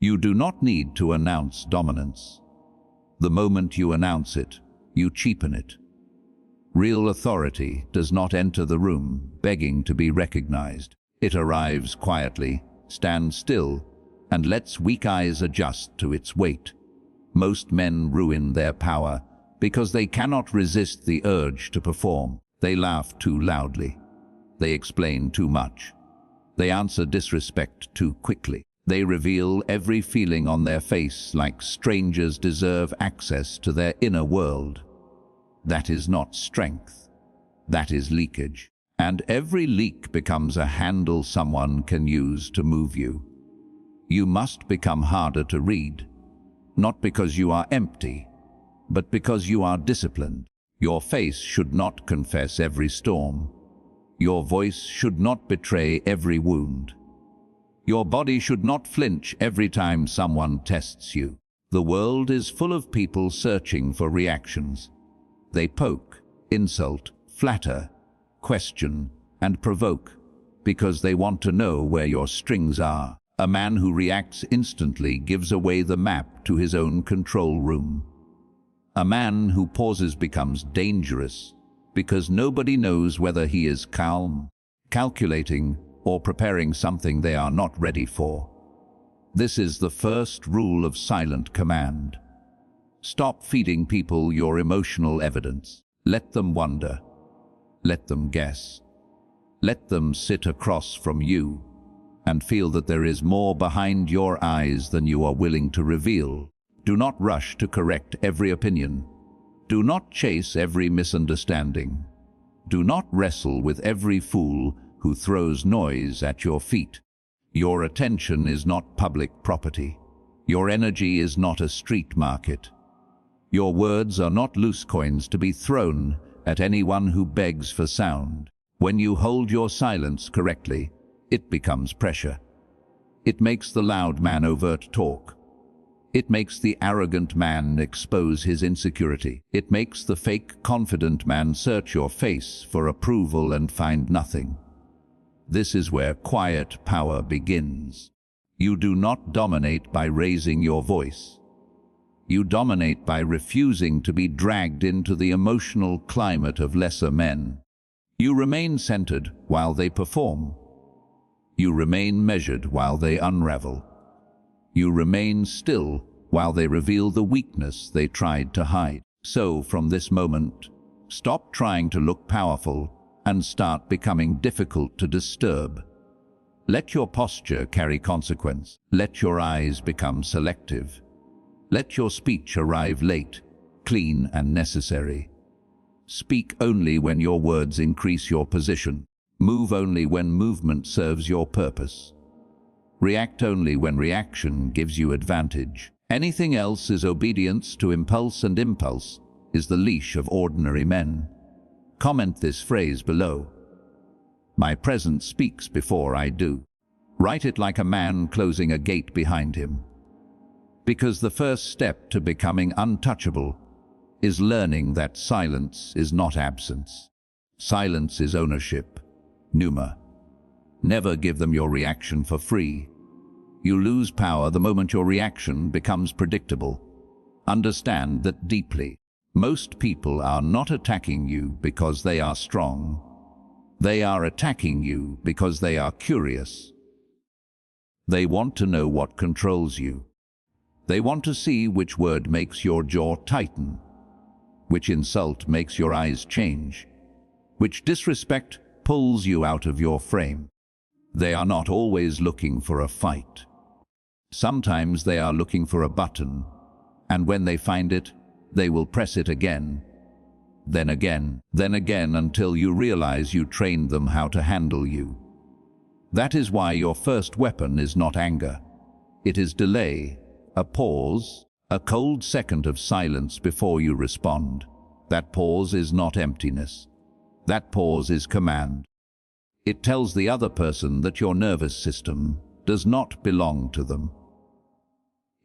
You do not need to announce dominance. The moment you announce it, you cheapen it. Real authority does not enter the room begging to be recognized. It arrives quietly, stands still, and lets weak eyes adjust to its weight. Most men ruin their power because they cannot resist the urge to perform. They laugh too loudly. They explain too much. They answer disrespect too quickly. They reveal every feeling on their face like strangers deserve access to their inner world. That is not strength. That is leakage. And every leak becomes a handle someone can use to move you. You must become harder to read, not because you are empty, but because you are disciplined. Your face should not confess every storm. Your voice should not betray every wound. Your body should not flinch every time someone tests you. The world is full of people searching for reactions. They poke, insult, flatter, question, and provoke because they want to know where your strings are. A man who reacts instantly gives away the map to his own control room. A man who pauses becomes dangerous because nobody knows whether he is calm, calculating, or preparing something they are not ready for. This is the first rule of silent command. Stop feeding people your emotional evidence. Let them wonder. Let them guess. Let them sit across from you and feel that there is more behind your eyes than you are willing to reveal. Do not rush to correct every opinion. Do not chase every misunderstanding. Do not wrestle with every fool who throws noise at your feet. Your attention is not public property. Your energy is not a street market. Your words are not loose coins to be thrown at anyone who begs for sound. When you hold your silence correctly, it becomes pressure. It makes the loud man overt talk. It makes the arrogant man expose his insecurity. It makes the fake confident man search your face for approval and find nothing. This is where quiet power begins. You do not dominate by raising your voice. You dominate by refusing to be dragged into the emotional climate of lesser men. You remain centered while they perform. You remain measured while they unravel. You remain still while they reveal the weakness they tried to hide. So, from this moment, stop trying to look powerful and start becoming difficult to disturb. Let your posture carry consequence. Let your eyes become selective. Let your speech arrive late, clean, and necessary. Speak only when your words increase your position. Move only when movement serves your purpose. React only when reaction gives you advantage. Anything else is obedience to impulse, and impulse is the leash of ordinary men. Comment this phrase below. My presence speaks before I do. Write it like a man closing a gate behind him. Because the first step to becoming untouchable is learning that silence is not absence. Silence is ownership. Pneuma. Never give them your reaction for free. You lose power the moment your reaction becomes predictable. Understand that deeply. Most people are not attacking you because they are strong. They are attacking you because they are curious. They want to know what controls you. They want to see which word makes your jaw tighten, which insult makes your eyes change, which disrespect pulls you out of your frame. They are not always looking for a fight. Sometimes they are looking for a button, and when they find it, they will press it again, then again, until you realize you trained them how to handle you. That is why your first weapon is not anger. It is delay, a pause, a cold second of silence before you respond. That pause is not emptiness. That pause is command. It tells the other person that your nervous system does not belong to them.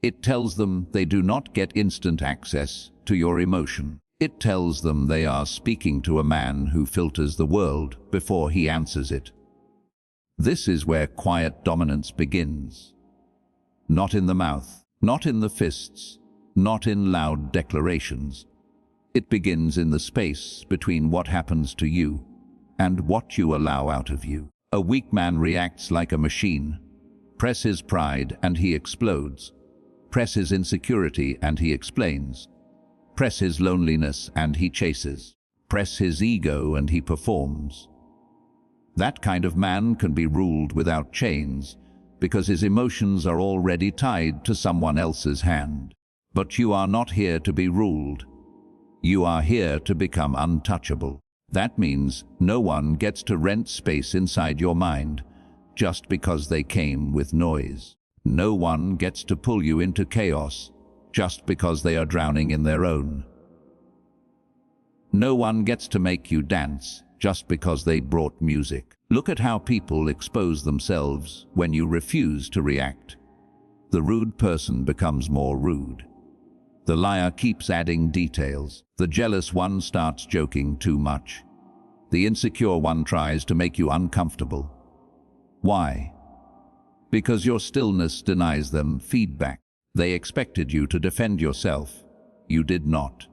It tells them they do not get instant access to your emotion. It tells them they are speaking to a man who filters the world before he answers it. This is where quiet dominance begins. not in the mouth, not in the fists, not in loud declarations. It begins in the space between what happens to you and what you allow out of you. A weak man reacts like a machine. Press his pride and he explodes. Press his insecurity and he explains. Press his loneliness and he chases. Press his ego and he performs. That kind of man can be ruled without chains because his emotions are already tied to someone else's hand. But you are not here to be ruled. You are here to become untouchable. That means no one gets to rent space inside your mind just because they came with noise. No one gets to pull you into chaos just because they are drowning in their own. No one gets to make you dance just because they brought music. Look at how people expose themselves when you refuse to react. The rude person becomes more rude. The liar keeps adding details. The jealous one starts joking too much. The insecure one tries to make you uncomfortable. Why? Because your stillness denies them feedback. They expected you to defend yourself. You did not.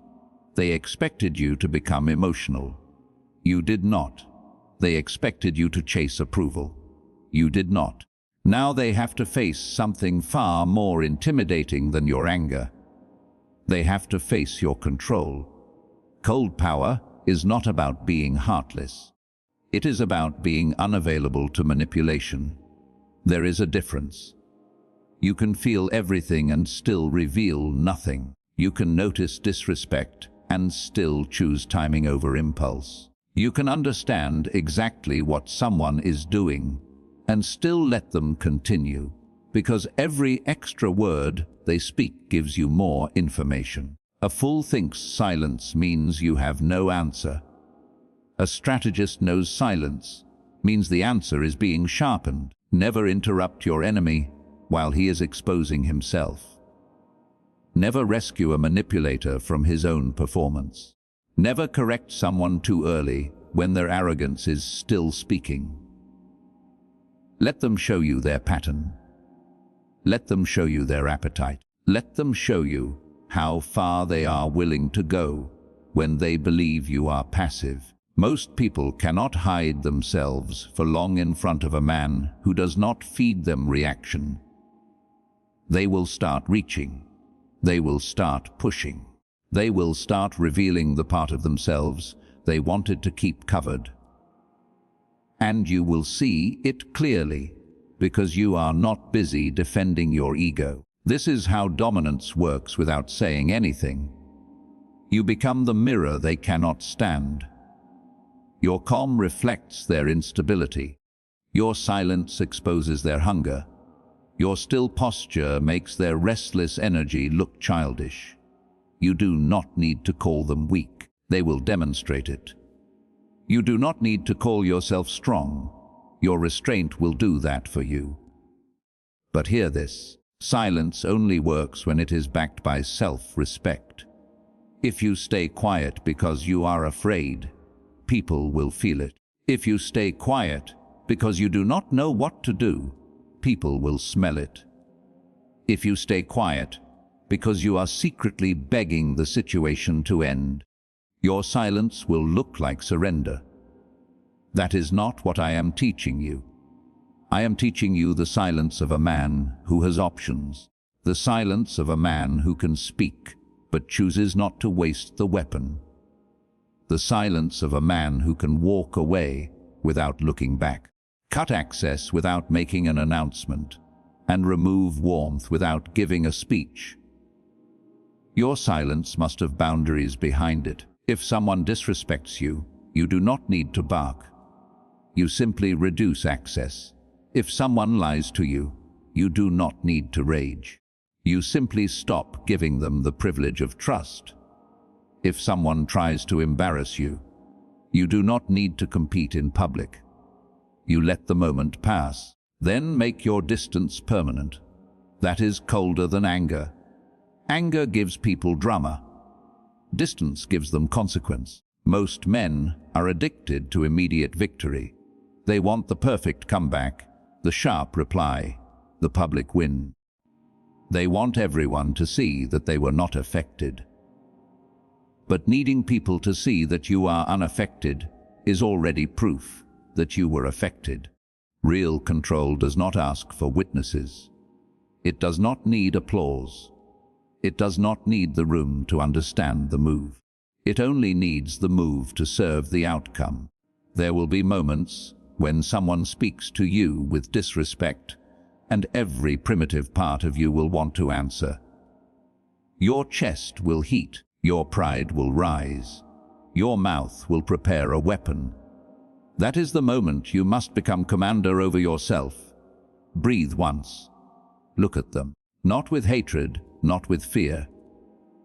They expected you to become emotional. You did not. They expected you to chase approval. You did not. Now they have to face something far more intimidating than your anger. They have to face your control. Cold power is not about being heartless. It is about being unavailable to manipulation. There is a difference. You can feel everything and still reveal nothing. You can notice disrespect and still choose timing over impulse. You can understand exactly what someone is doing and still let them continue, because every extra word they speak gives you more information. A fool thinks silence means you have no answer. A strategist knows silence means the answer is being sharpened. Never interrupt your enemy while he is exposing himself. Never rescue a manipulator from his own performance. Never correct someone too early when their arrogance is still speaking. Let them show you their pattern. Let them show you their appetite. Let them show you how far they are willing to go when they believe you are passive. Most people cannot hide themselves for long in front of a man who does not feed them reaction. They will start reaching. They will start pushing. They will start revealing the part of themselves they wanted to keep covered. And you will see it clearly because you are not busy defending your ego. This is how dominance works without saying anything. You become the mirror they cannot stand. Your calm reflects their instability. Your silence exposes their hunger. Your still posture makes their restless energy look childish. You do not need to call them weak. They will demonstrate it. You do not need to call yourself strong. Your restraint will do that for you. But hear this. Silence only works when it is backed by self-respect. If you stay quiet because you are afraid, people will feel it. If you stay quiet because you do not know what to do, people will smell it. If you stay quiet because you are secretly begging the situation to end, your silence will look like surrender. That is not what I am teaching you. I am teaching you the silence of a man who has options, the silence of a man who can speak but chooses not to waste the weapon, the silence of a man who can walk away without looking back, cut access without making an announcement, and remove warmth without giving a speech. Your silence must have boundaries behind it. If someone disrespects you, you do not need to bark. You simply reduce access. If someone lies to you, you do not need to rage. You simply stop giving them the privilege of trust. If someone tries to embarrass you, you do not need to compete in public. You let the moment pass, then make your distance permanent. That is colder than anger. Anger gives people drama. Distance gives them consequence. Most men are addicted to immediate victory. They want the perfect comeback, the sharp reply, the public win. They want everyone to see that they were not affected. But needing people to see that you are unaffected is already proof that you were affected. Real control does not ask for witnesses. It does not need applause. It does not need the room to understand the move. It only needs the move to serve the outcome. There will be moments when someone speaks to you with disrespect, and every primitive part of you will want to answer. Your chest will heat, your pride will rise, your mouth will prepare a weapon. That is the moment you must become commander over yourself. Breathe once. Look at them, not with hatred, not with fear.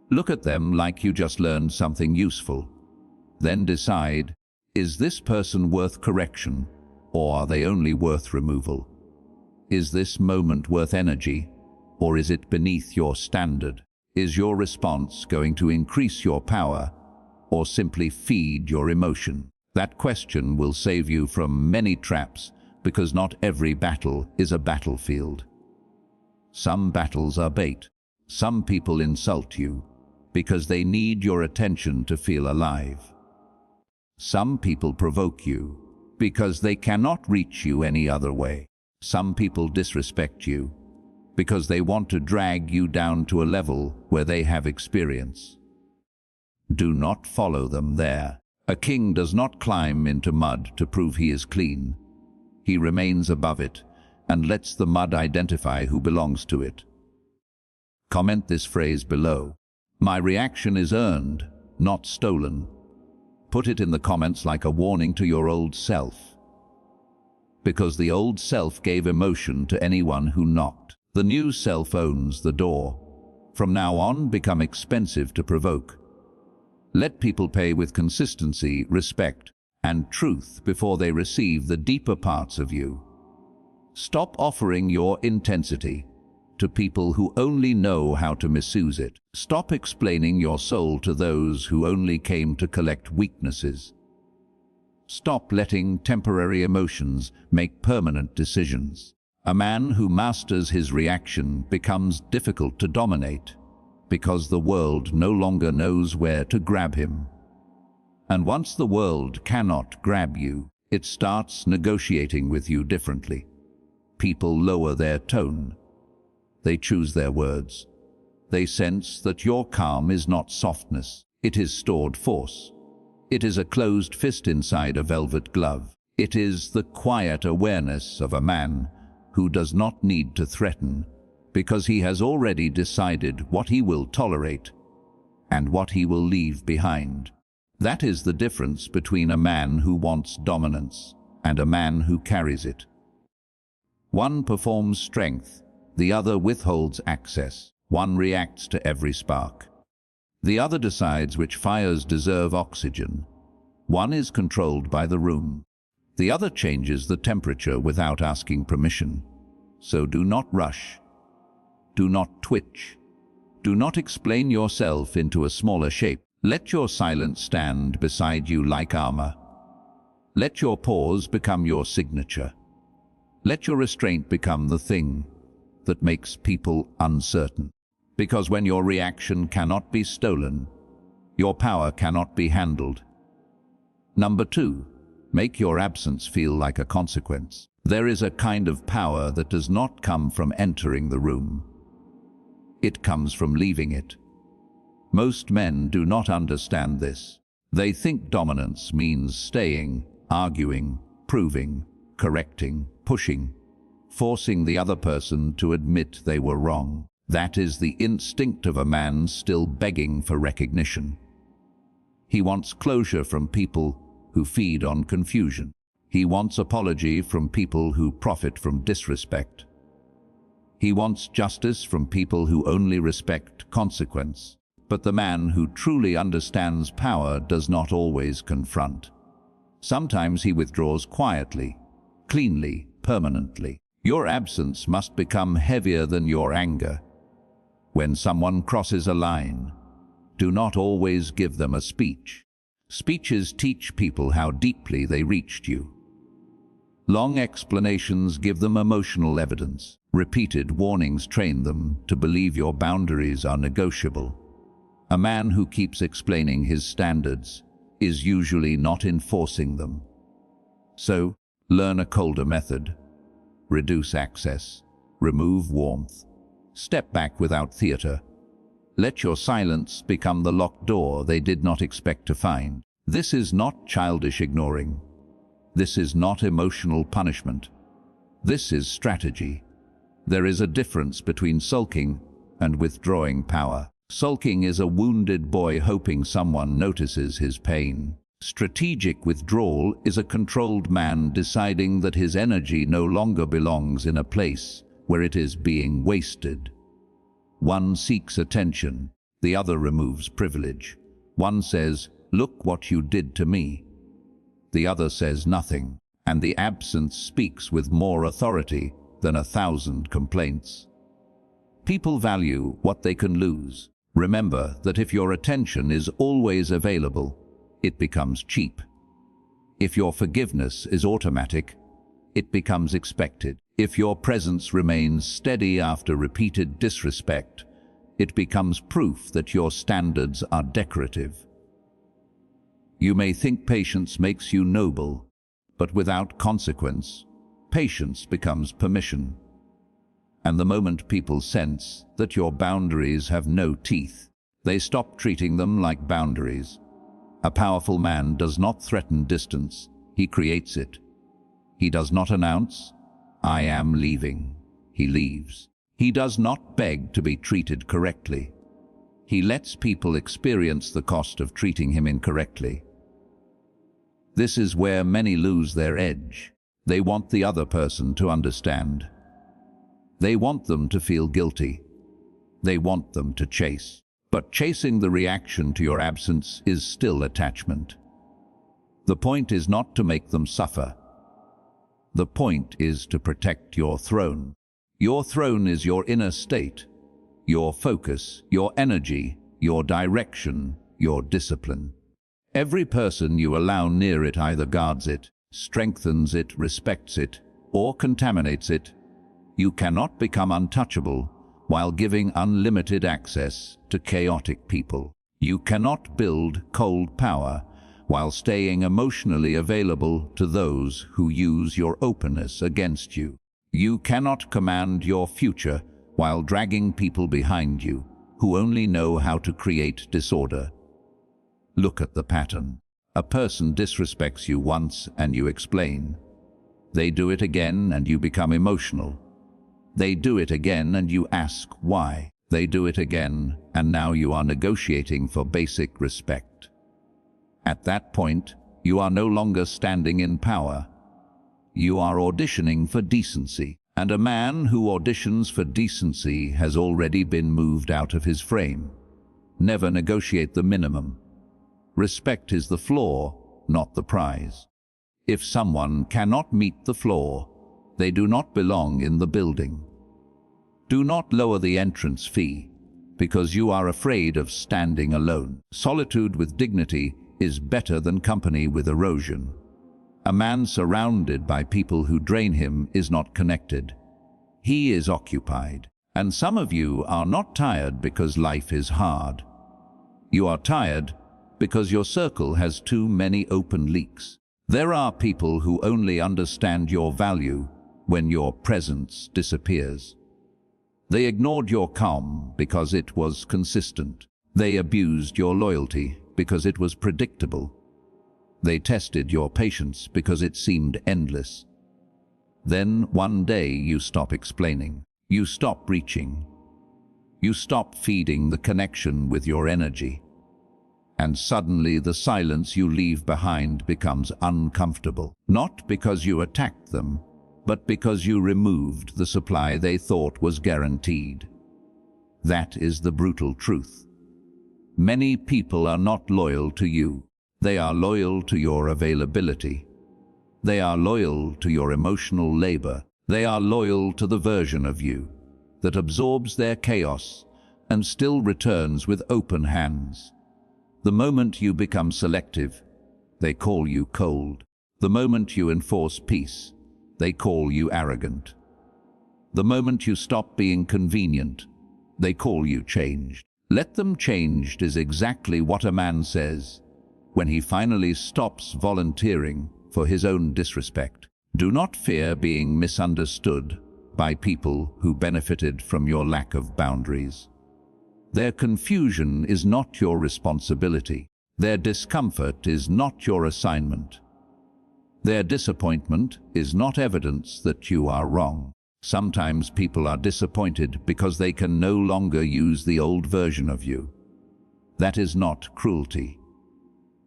Look at them like you just learned something useful. Then decide, is this person worth correction, or are they only worth removal? Is this moment worth energy, or is it beneath your standard? Is your response going to increase your power, or simply feed your emotion? That question will save you from many traps, because not every battle is a battlefield. Some battles are bait. Some people insult you because they need your attention to feel alive. Some people provoke you because they cannot reach you any other way. Some people disrespect you because they want to drag you down to a level where they have experience. Do not follow them there. A king does not climb into mud to prove he is clean. He remains above it and lets the mud identify who belongs to it. Comment this phrase below. My reaction is earned, not stolen. Put it in the comments like a warning to your old self. Because the old self gave emotion to anyone who knocked. The new self owns the door. From now on, become expensive to provoke. Let people pay with consistency, respect, and truth before they receive the deeper parts of you. Stop offering your intensity to people who only know how to misuse it. Stop explaining your soul to those who only came to collect weaknesses. Stop letting temporary emotions make permanent decisions. A man who masters his reaction becomes difficult to dominate because the world no longer knows where to grab him. And once the world cannot grab you, it starts negotiating with you differently. People lower their tone. They choose their words. They sense that your calm is not softness. It is stored force. It is a closed fist inside a velvet glove. It is the quiet awareness of a man who does not need to threaten because he has already decided what he will tolerate and what he will leave behind. That is the difference between a man who wants dominance and a man who carries it. One performs strength, the other withholds access. One reacts to every spark. The other decides which fires deserve oxygen. One is controlled by the room. The other changes the temperature without asking permission. So do not rush. Do not twitch. Do not explain yourself into a smaller shape. Let your silence stand beside you like armor. Let your pause become your signature. Let your restraint become the thing that makes people uncertain. Because when your reaction cannot be stolen, your power cannot be handled. Number 2, make your absence feel like a consequence. There is a kind of power that does not come from entering the room. It comes from leaving it. Most men do not understand this. They think dominance means staying, arguing, proving, correcting, pushing, forcing the other person to admit they were wrong. That is the instinct of a man still begging for recognition. He wants closure from people who feed on confusion. He wants apology from people who profit from disrespect. He wants justice from people who only respect consequence. But the man who truly understands power does not always confront. Sometimes he withdraws quietly, cleanly, permanently. Your absence must become heavier than your anger. When someone crosses a line, do not always give them a speech. Speeches teach people how deeply they reached you. Long explanations give them emotional evidence. Repeated warnings train them to believe your boundaries are negotiable. A man who keeps explaining his standards is usually not enforcing them. So, learn a colder method. Reduce access. Remove warmth. Step back without theater. Let your silence become the locked door they did not expect to find. This is not childish ignoring. This is not emotional punishment. This is strategy. There is a difference between sulking and withdrawing power. Sulking is a wounded boy hoping someone notices his pain. Strategic withdrawal is a controlled man deciding that his energy no longer belongs in a place where it is being wasted. One seeks attention, the other removes privilege. One says, "Look what you did to me." The other says nothing, and the absence speaks with more authority than 1,000 complaints. People value what they can lose. Remember that if your attention is always available, it becomes cheap. If your forgiveness is automatic, it becomes expected. If your presence remains steady after repeated disrespect, it becomes proof that your standards are decorative. You may think patience makes you noble, but without consequence, patience becomes permission. And the moment people sense that your boundaries have no teeth, they stop treating them like boundaries. A powerful man does not threaten distance, he creates it. He does not announce, "I am leaving." He leaves. He does not beg to be treated correctly. He lets people experience the cost of treating him incorrectly. This is where many lose their edge. They want the other person to understand. They want them to feel guilty. They want them to chase. But chasing the reaction to your absence is still attachment. The point is not to make them suffer. The point is to protect your throne. Your throne is your inner state, your focus, your energy, your direction, your discipline. Every person you allow near it either guards it, strengthens it, respects it, or contaminates it. You cannot become untouchable while giving unlimited access to chaotic people. You cannot build cold power while staying emotionally available to those who use your openness against you. You cannot command your future while dragging people behind you who only know how to create disorder. Look at the pattern. A person disrespects you once and you explain. They do it again and you become emotional. They do it again and you ask why. They do it again and now you are negotiating for basic respect. At that point, you are no longer standing in power. You are auditioning for decency. And a man who auditions for decency has already been moved out of his frame. Never negotiate the minimum. Respect is the floor, not the prize. If someone cannot meet the floor, they do not belong in the building. Do not lower the entrance fee, because you are afraid of standing alone. Solitude with dignity is better than company with erosion. A man surrounded by people who drain him is not connected. He is occupied. And some of you are not tired because life is hard. You are tired because your circle has too many open leaks. There are people who only understand your value when your presence disappears. They ignored your calm because it was consistent. They abused your loyalty because it was predictable. They tested your patience because it seemed endless. Then one day you stop explaining. You stop reaching. You stop feeding the connection with your energy. And suddenly the silence you leave behind becomes uncomfortable. Not because you attacked them, but because you removed the supply they thought was guaranteed. That is the brutal truth. Many people are not loyal to you. They are loyal to your availability. They are loyal to your emotional labor. They are loyal to the version of you that absorbs their chaos and still returns with open hands. The moment you become selective, they call you cold. The moment you enforce peace, they call you arrogant. The moment you stop being convenient, they call you changed. Let them changed is exactly what a man says when he finally stops volunteering for his own disrespect. Do not fear being misunderstood by people who benefited from your lack of boundaries. Their confusion is not your responsibility. Their discomfort is not your assignment. Their disappointment is not evidence that you are wrong. Sometimes people are disappointed because they can no longer use the old version of you. That is not cruelty.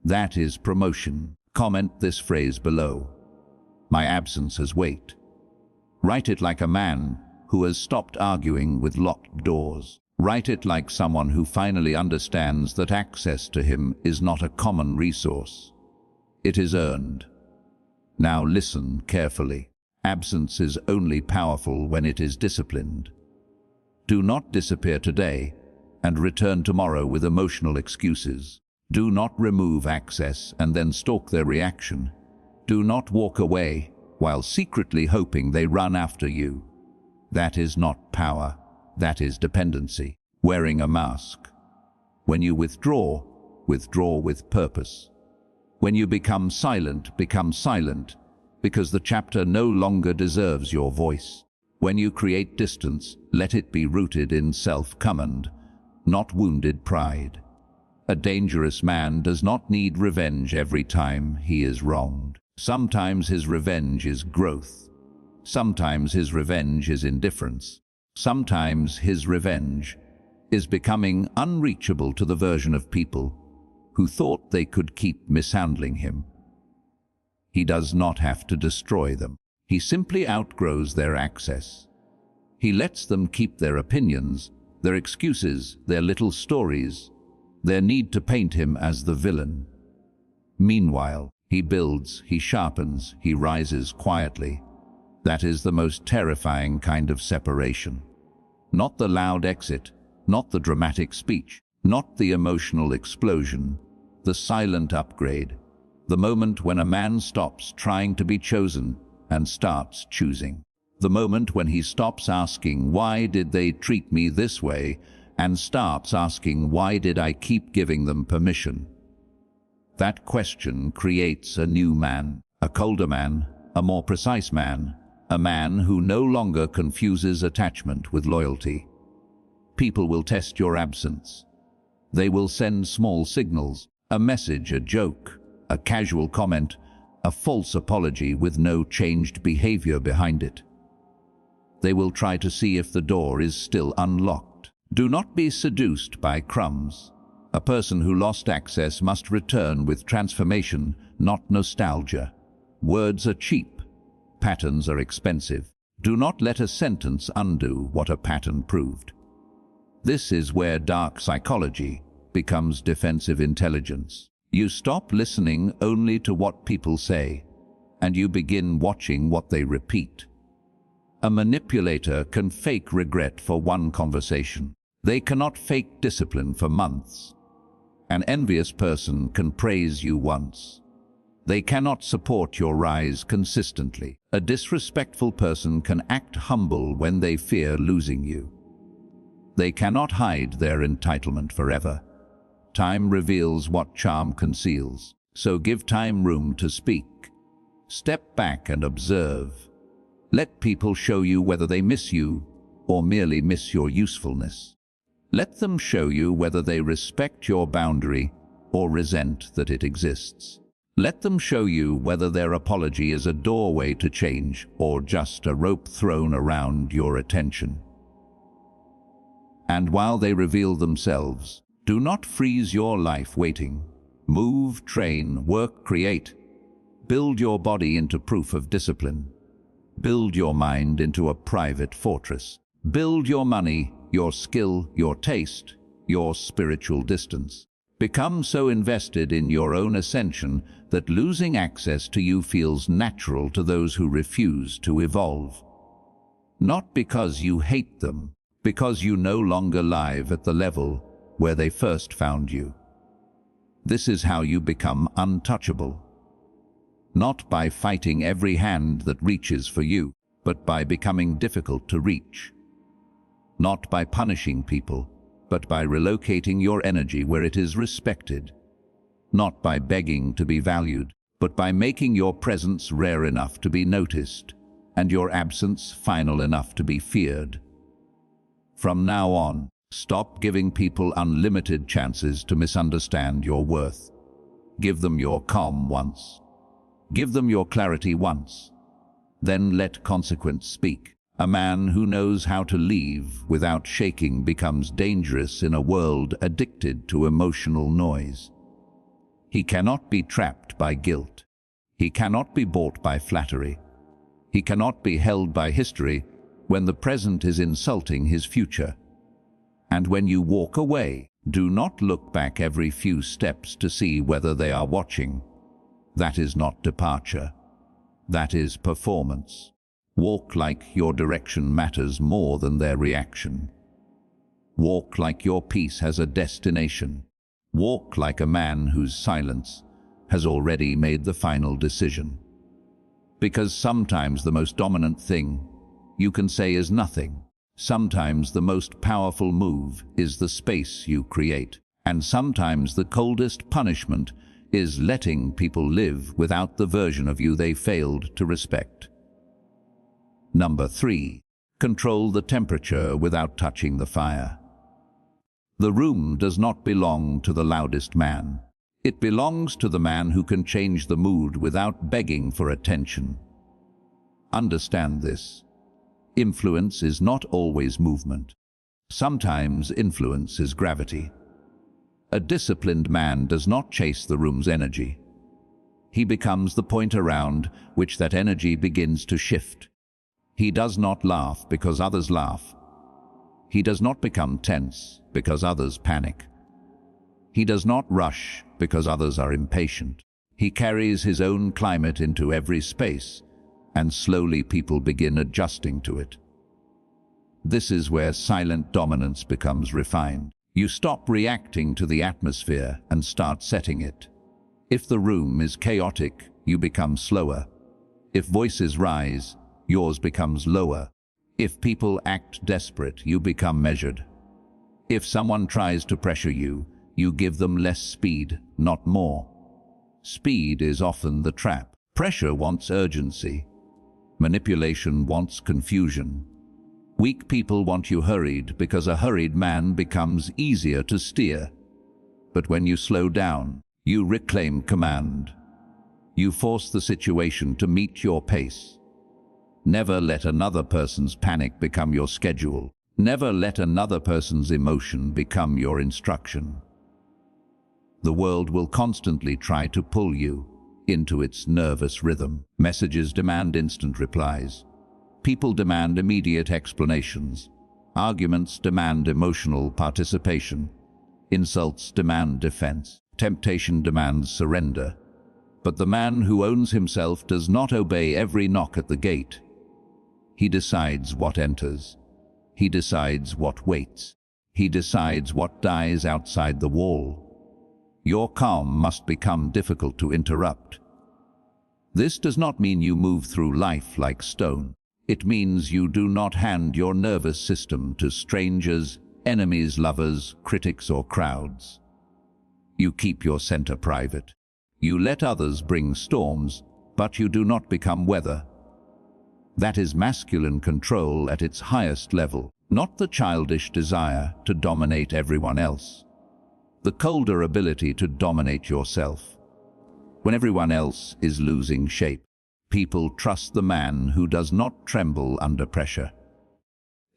That is promotion. Comment this phrase below. My absence has weight. Write it like a man who has stopped arguing with locked doors. Write it like someone who finally understands that access to him is not a common resource. It is earned. Now listen carefully. Absence is only powerful when it is disciplined. Do not disappear today and return tomorrow with emotional excuses. Do not remove access and then stalk their reaction. Do not walk away while secretly hoping they run after you. That is not power. That is dependency. Wearing a mask. When you withdraw, withdraw with purpose. When you become silent because the chapter no longer deserves your voice. When you create distance, let it be rooted in self-command, not wounded pride. A dangerous man does not need revenge every time he is wronged. Sometimes his revenge is growth. Sometimes his revenge is indifference. Sometimes his revenge is becoming unreachable to the version of people who thought they could keep mishandling him. He does not have to destroy them. He simply outgrows their access. He lets them keep their opinions, their excuses, their little stories, their need to paint him as the villain. Meanwhile, he builds, he sharpens, he rises quietly. That is the most terrifying kind of separation. Not the loud exit, not the dramatic speech, not the emotional explosion, the silent upgrade. The moment when a man stops trying to be chosen and starts choosing. The moment when he stops asking, why did they treat me this way, and starts asking, why did I keep giving them permission? That question creates a new man, a colder man, a more precise man, a man who no longer confuses attachment with loyalty. People will test your absence. They will send small signals, a message, a joke, a casual comment, a false apology with no changed behavior behind it. They will try to see if the door is still unlocked. Do not be seduced by crumbs. A person who lost access must return with transformation, not nostalgia. Words are cheap. Patterns are expensive. Do not let a sentence undo what a pattern proved. This is where dark psychology becomes defensive intelligence. You stop listening only to what people say, and you begin watching what they repeat. A manipulator can fake regret for one conversation. They cannot fake discipline for months. An envious person can praise you once. They cannot support your rise consistently. A disrespectful person can act humble when they fear losing you. They cannot hide their entitlement forever. Time reveals what charm conceals, so give time room to speak. Step back and observe. Let people show you whether they miss you or merely miss your usefulness. Let them show you whether they respect your boundary or resent that it exists. Let them show you whether their apology is a doorway to change or just a rope thrown around your attention. And while they reveal themselves, do not freeze your life waiting. Move, train, work, create. Build your body into proof of discipline. Build your mind into a private fortress. Build your money, your skill, your taste, your spiritual distance. Become so invested in your own ascension that losing access to you feels natural to those who refuse to evolve. Not because you hate them, because you no longer live at the level where they first found you. This is how you become untouchable. Not by fighting every hand that reaches for you, but by becoming difficult to reach. Not by punishing people, but by relocating your energy where it is respected. Not by begging to be valued, but by making your presence rare enough to be noticed, and your absence final enough to be feared. From now on, stop giving people unlimited chances to misunderstand your worth. Give them your calm once. Give them your clarity once. Then let consequence speak. A man who knows how to leave without shaking becomes dangerous in a world addicted to emotional noise. He cannot be trapped by guilt. He cannot be bought by flattery. He cannot be held by history when the present is insulting his future. And when you walk away, do not look back every few steps to see whether they are watching. That is not departure. That is performance. Walk like your direction matters more than their reaction. Walk like your peace has a destination. Walk like a man whose silence has already made the final decision. Because sometimes the most dominant thing you can say is nothing. Sometimes the most powerful move is the space you create. And sometimes the coldest punishment is letting people live without the version of you they failed to respect. Number 3. Control the temperature without touching the fire. The room does not belong to the loudest man. It belongs to the man who can change the mood without begging for attention. Understand this. Influence is not always movement. Sometimes influence is gravity. A disciplined man does not chase the room's energy. He becomes the point around which that energy begins to shift. He does not laugh because others laugh. He does not become tense because others panic. He does not rush because others are impatient. He carries his own climate into every space, and slowly people begin adjusting to it. This is where silent dominance becomes refined. You stop reacting to the atmosphere and start setting it. If the room is chaotic, you become slower. If voices rise, yours becomes lower. If people act desperate, you become measured. If someone tries to pressure you, you give them less speed, not more. Speed is often the trap. Pressure wants urgency. Manipulation wants confusion. Weak people want you hurried because a hurried man becomes easier to steer. But when you slow down, you reclaim command. You force the situation to meet your pace. Never let another person's panic become your schedule. Never let another person's emotion become your instruction. The world will constantly try to pull you into its nervous rhythm. Messages demand instant replies. People demand immediate explanations. Arguments demand emotional participation. Insults demand defense. Temptation demands surrender. But the man who owns himself does not obey every knock at the gate. He decides what enters. He decides what waits. He decides what dies outside the wall. Your calm must become difficult to interrupt. This does not mean you move through life like stone. It means you do not hand your nervous system to strangers, enemies, lovers, critics, or crowds. You keep your center private. You let others bring storms, but you do not become weather. That is masculine control at its highest level, not the childish desire to dominate everyone else. The colder ability to dominate yourself. When everyone else is losing shape, people trust the man who does not tremble under pressure.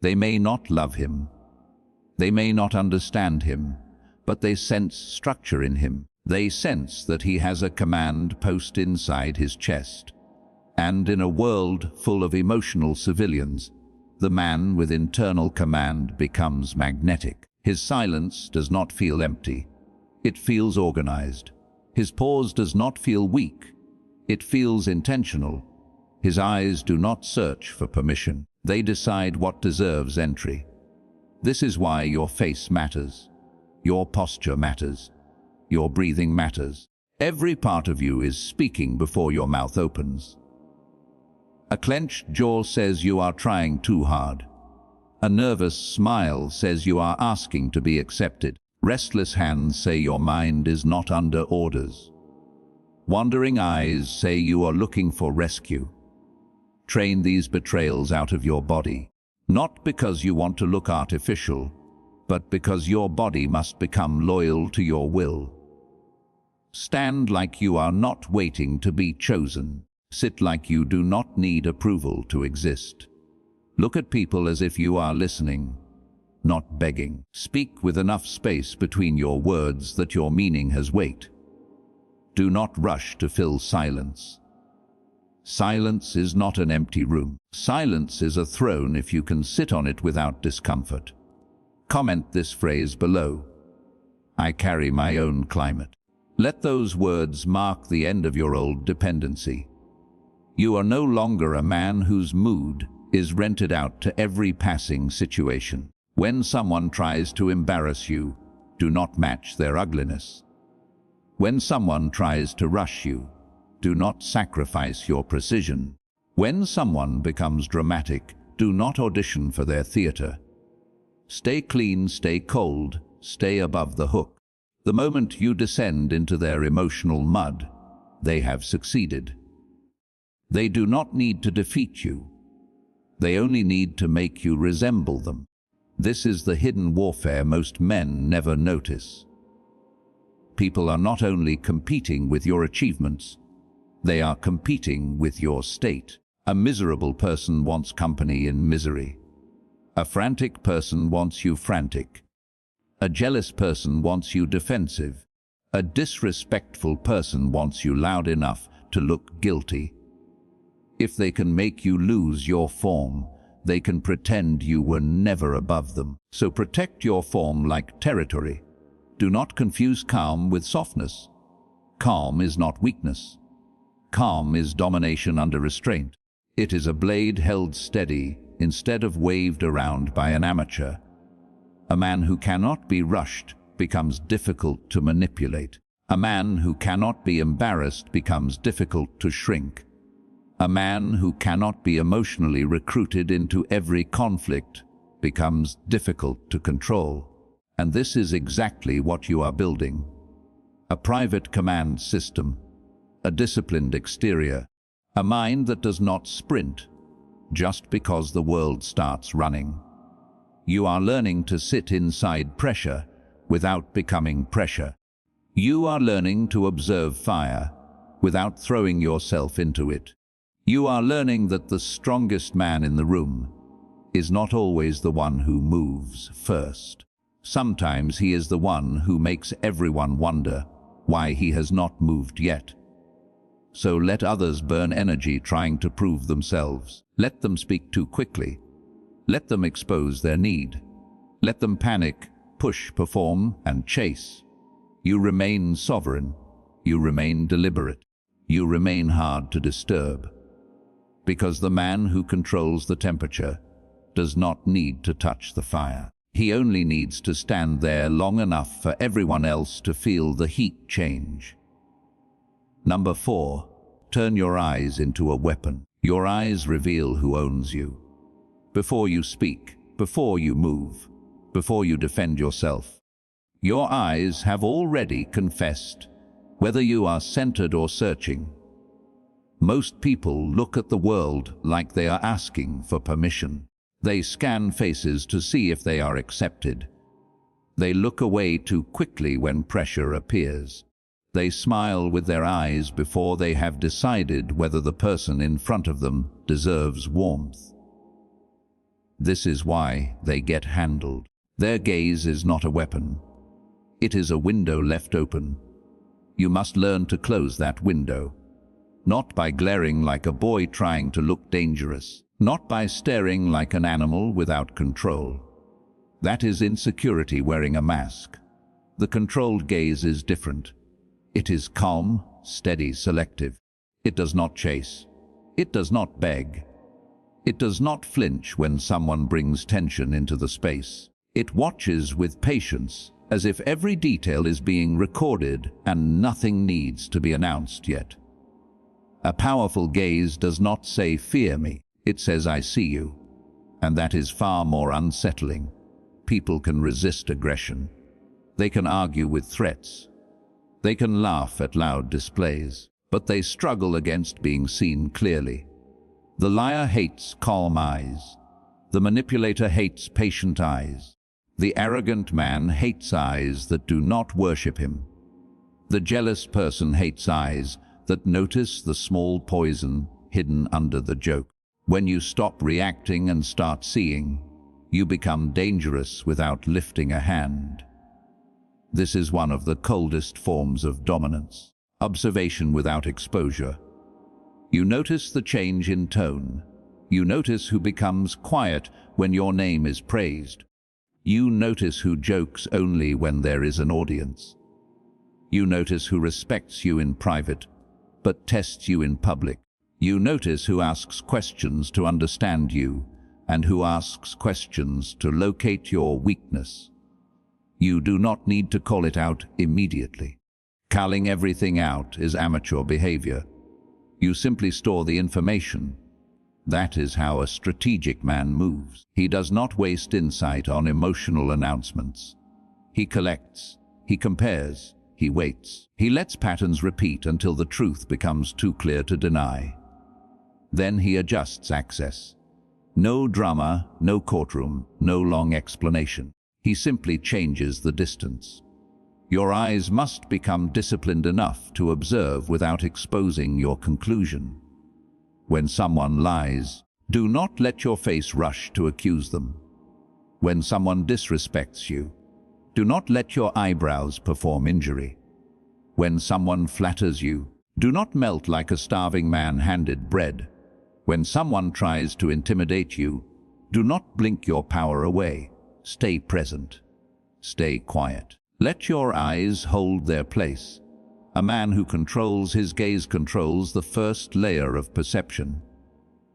They may not love him. They may not understand him, but they sense structure in him. They sense that he has a command post inside his chest. And in a world full of emotional civilians, the man with internal command becomes magnetic. His silence does not feel empty. It feels organized. His pause does not feel weak. It feels intentional. His eyes do not search for permission. They decide what deserves entry. This is why your face matters. Your posture matters. Your breathing matters. Every part of you is speaking before your mouth opens. A clenched jaw says you are trying too hard. A nervous smile says you are asking to be accepted. Restless hands say your mind is not under orders. Wandering eyes say you are looking for rescue. Train these betrayals out of your body, not because you want to look artificial, but because your body must become loyal to your will. Stand like you are not waiting to be chosen. Sit like you do not need approval to exist. Look at people as if you are listening, not begging. Speak with enough space between your words that your meaning has weight. Do not rush to fill silence. Silence is not an empty room. Silence is a throne if you can sit on it without discomfort. Comment this phrase below. I carry my own climate. Let those words mark the end of your old dependency. You are no longer a man whose mood is rented out to every passing situation. When someone tries to embarrass you, do not match their ugliness. When someone tries to rush you, do not sacrifice your precision. When someone becomes dramatic, do not audition for their theater. Stay clean, stay cold, stay above the hook. The moment you descend into their emotional mud, they have succeeded. They do not need to defeat you. They only need to make you resemble them. This is the hidden warfare most men never notice. People are not only competing with your achievements, they are competing with your state. A miserable person wants company in misery. A frantic person wants you frantic. A jealous person wants you defensive. A disrespectful person wants you loud enough to look guilty. If they can make you lose your form, they can pretend you were never above them. So protect your form like territory. Do not confuse calm with softness. Calm is not weakness. Calm is domination under restraint. It is a blade held steady instead of waved around by an amateur. A man who cannot be rushed becomes difficult to manipulate. A man who cannot be embarrassed becomes difficult to shrink. A man who cannot be emotionally recruited into every conflict becomes difficult to control. And this is exactly what you are building. A private command system, a disciplined exterior, a mind that does not sprint just because the world starts running. You are learning to sit inside pressure without becoming pressure. You are learning to observe fire without throwing yourself into it. You are learning that the strongest man in the room is not always the one who moves first. Sometimes he is the one who makes everyone wonder why he has not moved yet. So let others burn energy trying to prove themselves. Let them speak too quickly. Let them expose their need. Let them panic, push, perform, and chase. You remain sovereign. You remain deliberate. You remain hard to disturb. Because the man who controls the temperature does not need to touch the fire. He only needs to stand there long enough for everyone else to feel the heat change. Number 4, turn your eyes into a weapon. Your eyes reveal who owns you. Before you speak, before you move, before you defend yourself, your eyes have already confessed, whether you are centered or searching. Most people look at the world like they are asking for permission. They scan faces to see if they are accepted. They look away too quickly when pressure appears. They smile with their eyes before they have decided whether the person in front of them deserves warmth. This is why they get handled. Their gaze is not a weapon. It is a window left open. You must learn to close that window. Not by glaring like a boy trying to look dangerous. Not by staring like an animal without control. That is insecurity wearing a mask. The controlled gaze is different. It is calm, steady, selective. It does not chase. It does not beg. It does not flinch when someone brings tension into the space. It watches with patience, as if every detail is being recorded and nothing needs to be announced yet. A powerful gaze does not say, "Fear me." It says, "I see you." And that is far more unsettling. People can resist aggression. They can argue with threats. They can laugh at loud displays, but they struggle against being seen clearly. The liar hates calm eyes. The manipulator hates patient eyes. The arrogant man hates eyes that do not worship him. The jealous person hates eyes that notice the small poison hidden under the joke. When you stop reacting and start seeing, you become dangerous without lifting a hand. This is one of the coldest forms of dominance. Observation without exposure. You notice the change in tone. You notice who becomes quiet when your name is praised. You notice who jokes only when there is an audience. You notice who respects you in private, but tests you in public. You notice who asks questions to understand you, and who asks questions to locate your weakness. You do not need to call it out immediately. Calling everything out is amateur behavior. You simply store the information. That is how a strategic man moves. He does not waste insight on emotional announcements. He collects, he compares, he waits. He lets patterns repeat until the truth becomes too clear to deny. Then he adjusts access. No drama, no courtroom, no long explanation. He simply changes the distance. Your eyes must become disciplined enough to observe without exposing your conclusion. When someone lies, do not let your face rush to accuse them. When someone disrespects you, do not let your eyebrows perform injury. When someone flatters you, do not melt like a starving man handed bread. When someone tries to intimidate you, do not blink your power away. Stay present. Stay quiet. Let your eyes hold their place. A man who controls his gaze controls the first layer of perception.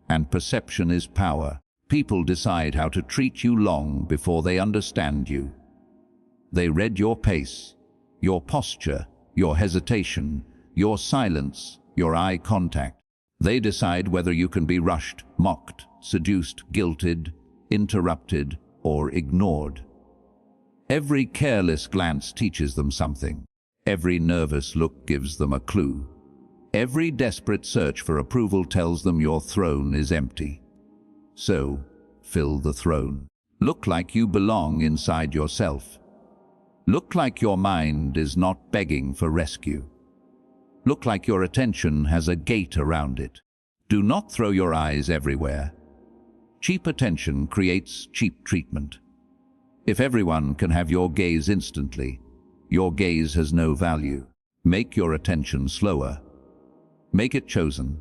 And perception is power. People decide how to treat you long before they understand you. They read your pace, your posture, your hesitation, your silence, your eye contact. They decide whether you can be rushed, mocked, seduced, guilted, interrupted, or ignored. Every careless glance teaches them something. Every nervous look gives them a clue. Every desperate search for approval tells them your throne is empty. So, fill the throne. Look like you belong inside yourself. Look like your mind is not begging for rescue. Look like your attention has a gate around it. Do not throw your eyes everywhere. Cheap attention creates cheap treatment. If everyone can have your gaze instantly, your gaze has no value. Make your attention slower. Make it chosen.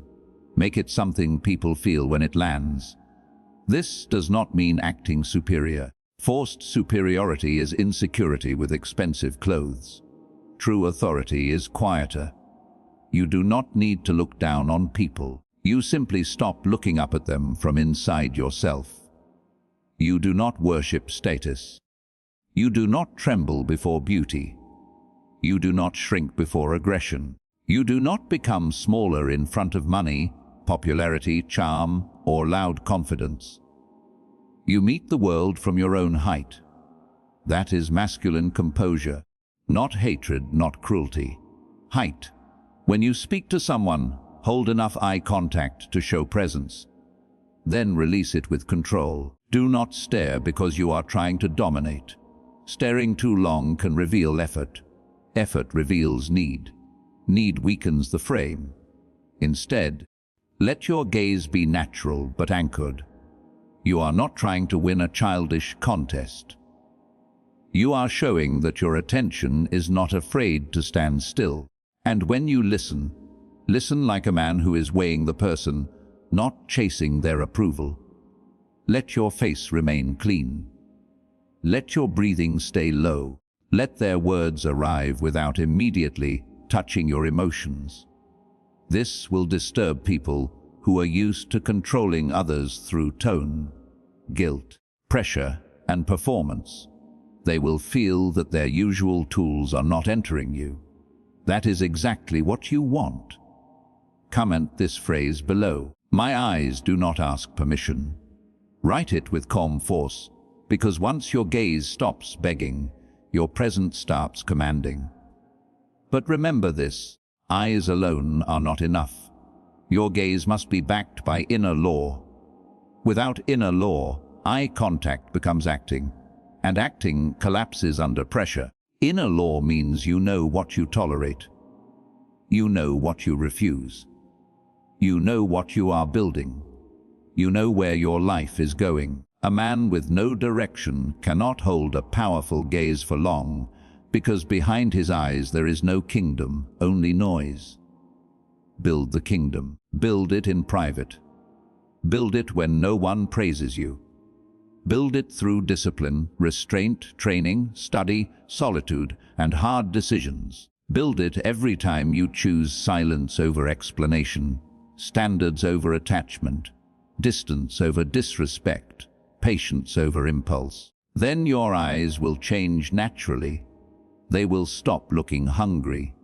Make it something people feel when it lands. This does not mean acting superior. Forced superiority is insecurity with expensive clothes. True authority is quieter. You do not need to look down on people. You simply stop looking up at them from inside yourself. You do not worship status. You do not tremble before beauty. You do not shrink before aggression. You do not become smaller in front of money, popularity, charm, or loud confidence. You meet the world from your own height. That is masculine composure, not hatred, not cruelty. Height. When you speak to someone, hold enough eye contact to show presence. Then release it with control. Do not stare because you are trying to dominate. Staring too long can reveal effort. Effort reveals need. Need weakens the frame. Instead, let your gaze be natural but anchored. You are not trying to win a childish contest. You are showing that your attention is not afraid to stand still. And when you listen, listen like a man who is weighing the person, not chasing their approval. Let your face remain clean. Let your breathing stay low. Let their words arrive without immediately touching your emotions. This will disturb people who are used to controlling others through tone, guilt, pressure, and performance. They will feel that their usual tools are not entering you. That is exactly what you want. comment this phrase below. My eyes do not ask permission. Write it with calm force, because once your gaze stops begging, your presence starts commanding. But remember this, eyes alone are not enough. Your gaze must be backed by inner law. Without inner law, eye contact becomes acting, and acting collapses under pressure. Inner law means you know what you tolerate. You know what you refuse. You know what you are building. You know where your life is going. A man with no direction cannot hold a powerful gaze for long, because behind his eyes there is no kingdom, only noise. Build the kingdom. Build it in private. Build it when no one praises you. Build it through discipline, restraint, training, study, solitude, and hard decisions. Build it every time you choose silence over explanation, standards over attachment, distance over disrespect, patience over impulse. Then your eyes will change naturally. They will stop looking hungry.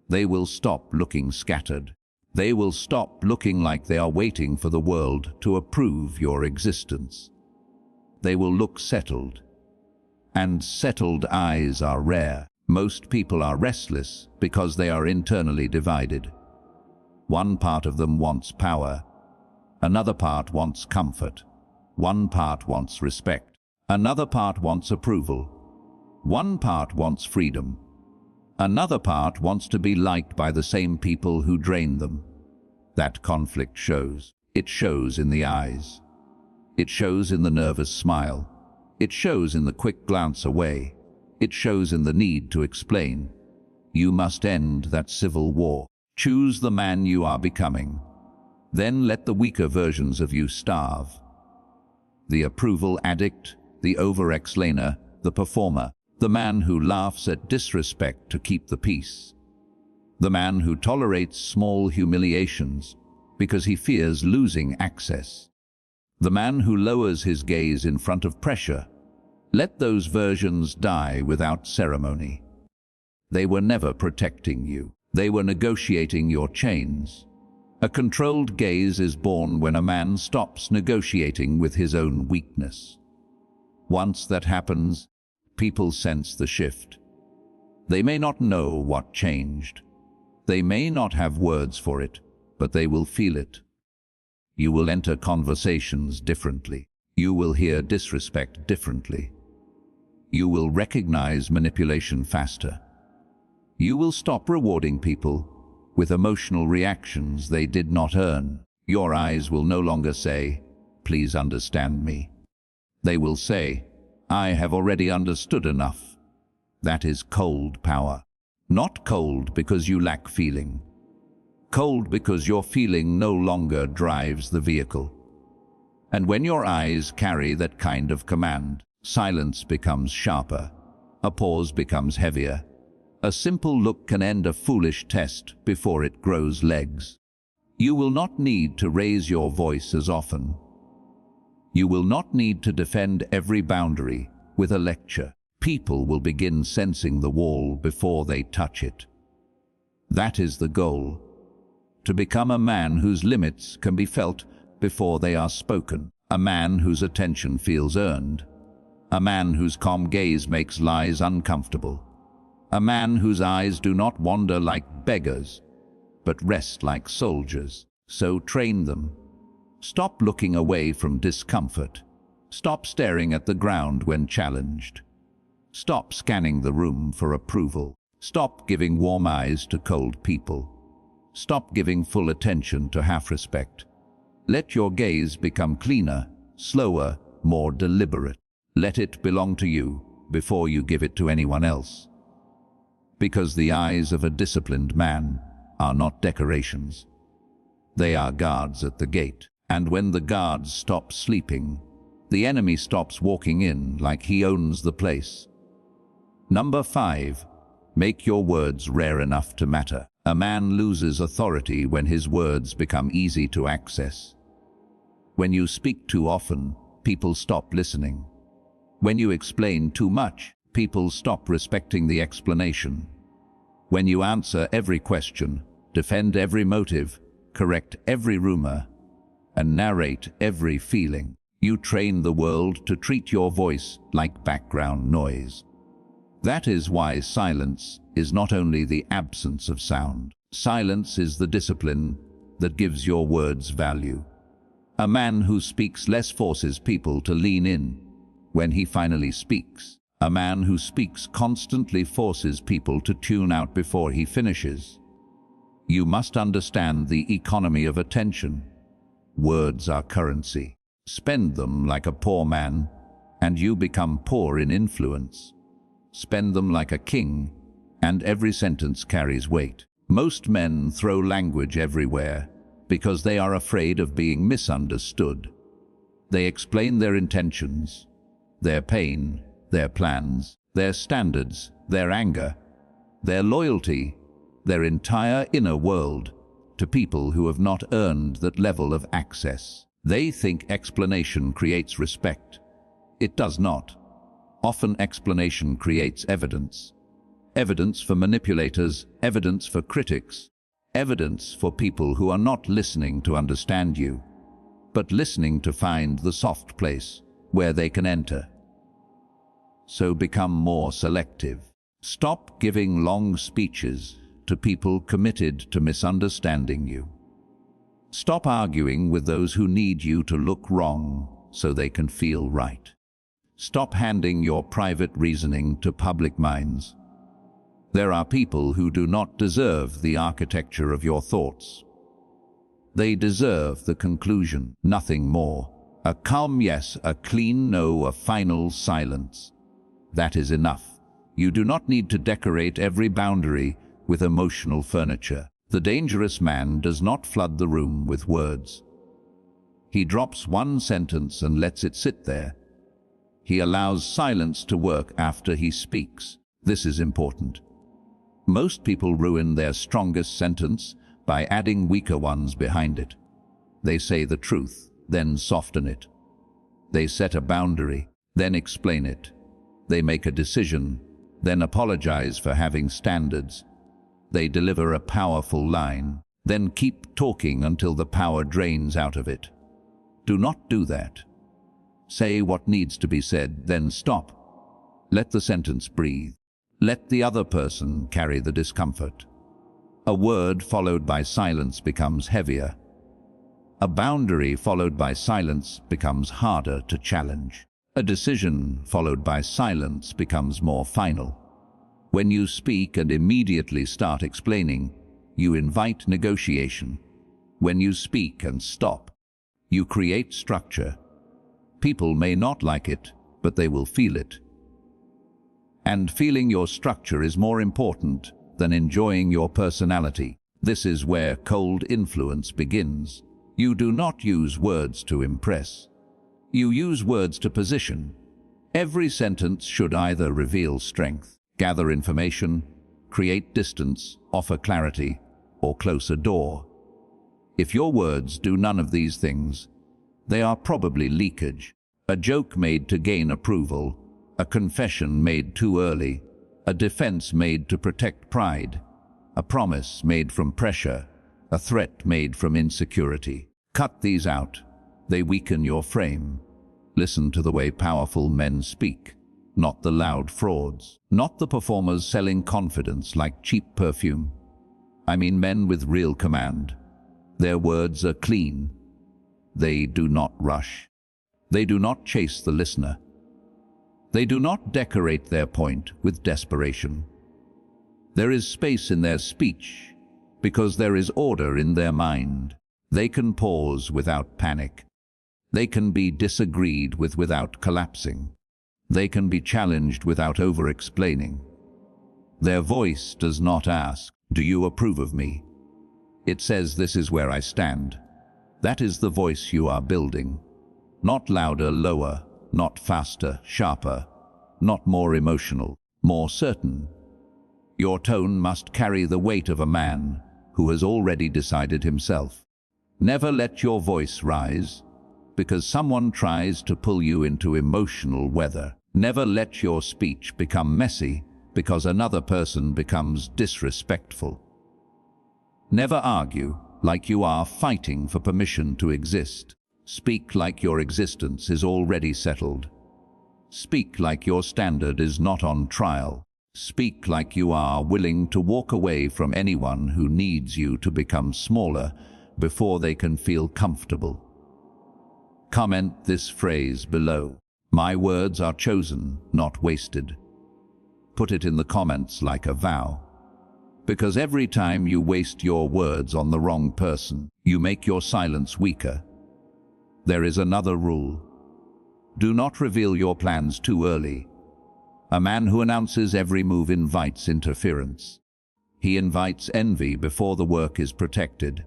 They will stop looking scattered. They will stop looking like they are waiting for the world to approve your existence. They will look settled. And settled eyes are rare. Most people are restless because they are internally divided. One part of them wants power. Another part wants comfort. One part wants respect. Another part wants approval. One part wants freedom. Another part wants to be liked by the same people who drain them. That conflict shows. It shows in the eyes. It shows in the nervous smile. It shows in the quick glance away. It shows in the need to explain. You must end that civil war. Choose the man you are becoming. Then let the weaker versions of you starve. The approval addict, the over-explainer, the performer, the man who laughs at disrespect to keep the peace. The man who tolerates small humiliations because he fears losing access. The man who lowers his gaze in front of pressure. Let those versions die without ceremony. They were never protecting you. They were negotiating your chains. A controlled gaze is born when a man stops negotiating with his own weakness. Once that happens, people sense the shift. They may not know what changed. They may not have words for it, but they will feel it. You will enter conversations differently. You will hear disrespect differently. You will recognize manipulation faster. You will stop rewarding people with emotional reactions they did not earn. Your eyes will no longer say, "Please understand me." They will say, "I have already understood enough." That is cold power. Not cold because you lack feeling. Cold because your feeling no longer drives the vehicle. And when your eyes carry that kind of command, silence becomes sharper. A pause becomes heavier. A simple look can end a foolish test before it grows legs. You will not need to raise your voice as often. You will not need to defend every boundary with a lecture. People will begin sensing the wall before they touch it. That is the goal. To become a man whose limits can be felt before they are spoken. A man whose attention feels earned. A man whose calm gaze makes lies uncomfortable. A man whose eyes do not wander like beggars, but rest like soldiers. So train them. Stop looking away from discomfort. Stop staring at the ground when challenged. Stop scanning the room for approval. Stop giving warm eyes to cold people. Stop giving full attention to half respect. Let your gaze become cleaner, slower, more deliberate. Let it belong to you before you give it to anyone else. Because the eyes of a disciplined man are not decorations. They are guards at the gate. And when the guards stop sleeping, the enemy stops walking in like he owns the place. Number 5. Make your words rare enough to matter. A man loses authority when his words become easy to access. When you speak too often, people stop listening. When you explain too much, people stop respecting the explanation. When you answer every question, defend every motive, correct every rumor, and narrate every feeling. You train the world to treat your voice like background noise. That is why silence is not only the absence of sound. Silence is the discipline that gives your words value. A man who speaks less forces people to lean in when he finally speaks. A man who speaks constantly forces people to tune out before he finishes. You must understand the economy of attention. Words are currency. Spend them like a poor man, and you become poor in influence. Spend them like a king, and every sentence carries weight. Most men throw language everywhere because they are afraid of being misunderstood. They explain their intentions, their pain, their plans, their standards, their anger, their loyalty, their entire inner world to people who have not earned that level of access. They think explanation creates respect. It does not. Often explanation creates evidence. Evidence for manipulators, evidence for critics, evidence for people who are not listening to understand you, but listening to find the soft place where they can enter. So become more selective. Stop giving long speeches to people committed to misunderstanding you. Stop arguing with those who need you to look wrong so they can feel right. Stop handing your private reasoning to public minds. There are people who do not deserve the architecture of your thoughts. They deserve the conclusion, nothing more. A calm yes, a clean no, a final silence. That is enough. You do not need to decorate every boundary with emotional furniture. The dangerous man does not flood the room with words. He drops one sentence and lets it sit there. He allows silence to work after he speaks. This is important. Most people ruin their strongest sentence by adding weaker ones behind it. They say the truth, then soften it. They set a boundary, then explain it. They make a decision, then apologize for having standards. They deliver a powerful line, then keep talking until the power drains out of it. Do not do that. Say what needs to be said, then stop. Let the sentence breathe. Let the other person carry the discomfort. A word followed by silence becomes heavier. A boundary followed by silence becomes harder to challenge. A decision followed by silence becomes more final. When you speak and immediately start explaining, you invite negotiation. When you speak and stop, you create structure. People may not like it, but they will feel it. And feeling your structure is more important than enjoying your personality. This is where cold influence begins. You do not use words to impress. You use words to position. Every sentence should either reveal strength, gather information, create distance, offer clarity, or close a door. If your words do none of these things, they are probably leakage. A joke made to gain approval, a confession made too early, a defense made to protect pride, a promise made from pressure, a threat made from insecurity. Cut these out. They weaken your frame. Listen to the way powerful men speak. Not the loud frauds, not the performers selling confidence like cheap perfume. I mean men with real command. Their words are clean. They do not rush. They do not chase the listener. They do not decorate their point with desperation. There is space in their speech because there is order in their mind. They can pause without panic. They can be disagreed with without collapsing. They can be challenged without over-explaining. Their voice does not ask, "Do you approve of me?" It says, "This is where I stand." That is the voice you are building. Not louder, lower, not faster, sharper, not more emotional, more certain. Your tone must carry the weight of a man who has already decided himself. Never let your voice rise because someone tries to pull you into emotional weather. Never let your speech become messy because another person becomes disrespectful. Never argue like you are fighting for permission to exist. Speak like your existence is already settled. Speak like your standard is not on trial. Speak like you are willing to walk away from anyone who needs you to become smaller before they can feel comfortable. Comment this phrase below. My words are chosen, not wasted. Put it in the comments like a vow. Because every time you waste your words on the wrong person, you make your silence weaker. There is another rule. Do not reveal your plans too early. A man who announces every move invites interference. He invites envy before the work is protected.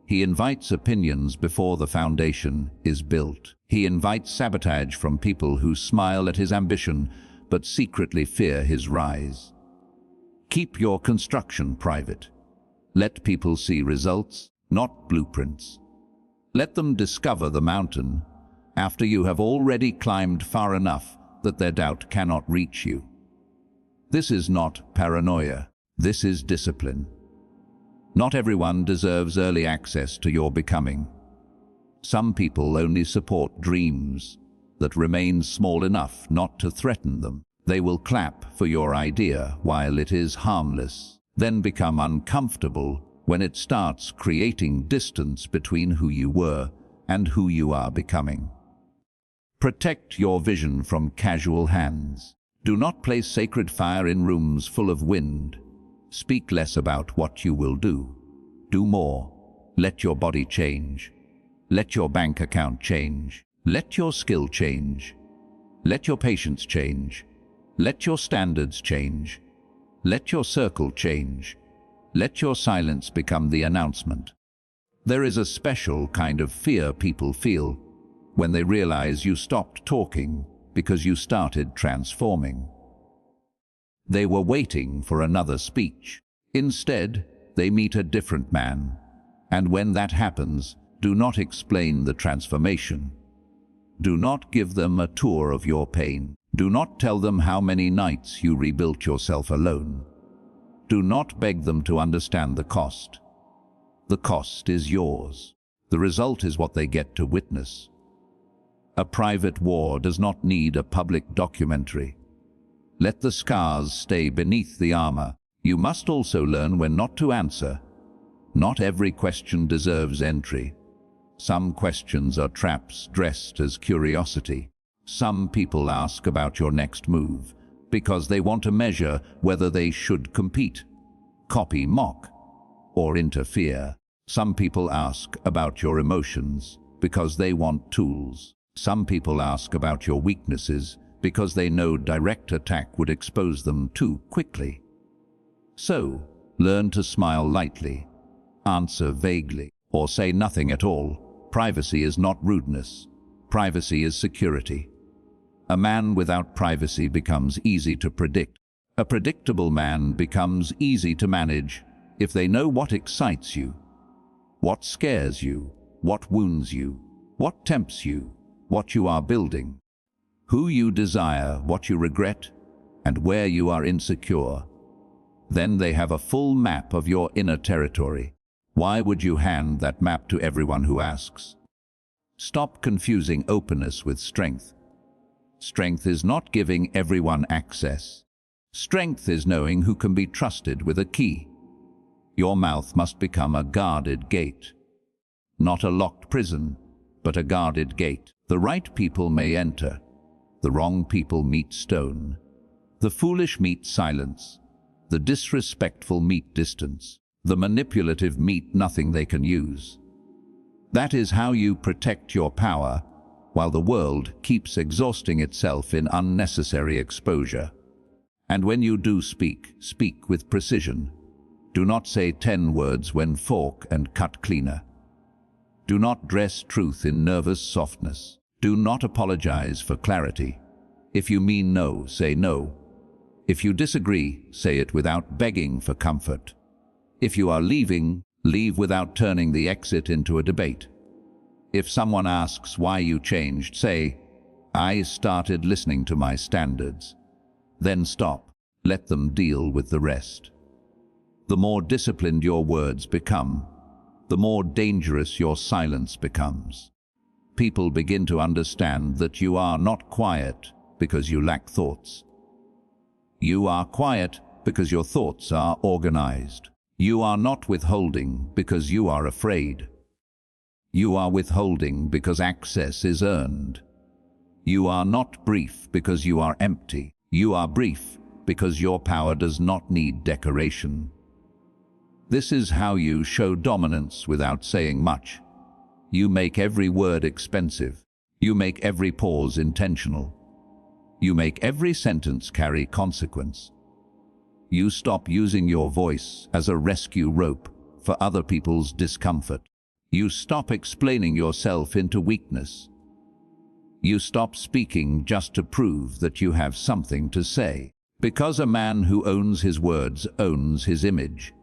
He invites opinions before the foundation is built. He invites sabotage from people who smile at his ambition but secretly fear his rise. Keep your construction private. Let people see results, not blueprints. Let them discover the mountain after you have already climbed far enough that their doubt cannot reach you. This is not paranoia. This is discipline. Not everyone deserves early access to your becoming. Some people only support dreams that remain small enough not to threaten them. They will clap for your idea while it is harmless, then become uncomfortable when it starts creating distance between who you were and who you are becoming. Protect your vision from casual hands. Do not place sacred fire in rooms full of wind. Speak less about what you will do. Do more. Let your body change. Let your bank account change. Let your skill change. Let your patience change. Let your standards change. Let your circle change. Let your silence become the announcement. There is a special kind of fear people feel when they realize you stopped talking because you started transforming. They were waiting for another speech. Instead, they meet a different man. And when that happens, do not explain the transformation. Do not give them a tour of your pain. Do not tell them how many nights you rebuilt yourself alone. Do not beg them to understand the cost. The cost is yours. The result is what they get to witness. A private war does not need a public documentary. Let the scars stay beneath the armor. You must also learn when not to answer. Not every question deserves entry. Some questions are traps dressed as curiosity. Some people ask about your next move because they want to measure whether they should compete, copy, mock, or interfere. Some people ask about your emotions because they want tools. Some people ask about your weaknesses because they know direct attack would expose them too quickly. So, learn to smile lightly, answer vaguely, or say nothing at all. Privacy is not rudeness. Privacy is security. A man without privacy becomes easy to predict. A predictable man becomes easy to manage if they know what excites you, what scares you, what wounds you, what tempts you, what you are building, who you desire, what you regret, and where you are insecure. Then they have a full map of your inner territory. Why would you hand that map to everyone who asks? Stop confusing openness with strength. Strength is not giving everyone access. Strength is knowing who can be trusted with a key. Your mouth must become a guarded gate. Not a locked prison, but a guarded gate. The right people may enter. The wrong people meet stone. The foolish meet silence. The disrespectful meet distance. The manipulative meet nothing they can use. That is how you protect your power, while the world keeps exhausting itself in unnecessary exposure. And when you do speak, speak with precision. Do not say 10 words when fork and cut cleaner. Do not dress truth in nervous softness. Do not apologize for clarity. If you mean no, say no. If you disagree, say it without begging for comfort. If you are leaving, leave without turning the exit into a debate. If someone asks why you changed, say, I started listening to my standards. Then stop. Let them deal with the rest. The more disciplined your words become, the more dangerous your silence becomes. People begin to understand that you are not quiet because you lack thoughts. You are quiet because your thoughts are organized. You are not withholding because you are afraid. You are withholding because access is earned. You are not brief because you are empty. You are brief because your power does not need decoration. This is how you show dominance without saying much. You make every word expensive. You make every pause intentional. You make every sentence carry consequence. You stop using your voice as a rescue rope for other people's discomfort. You stop explaining yourself into weakness. You stop speaking just to prove that you have something to say. Because a man who owns his words owns his image.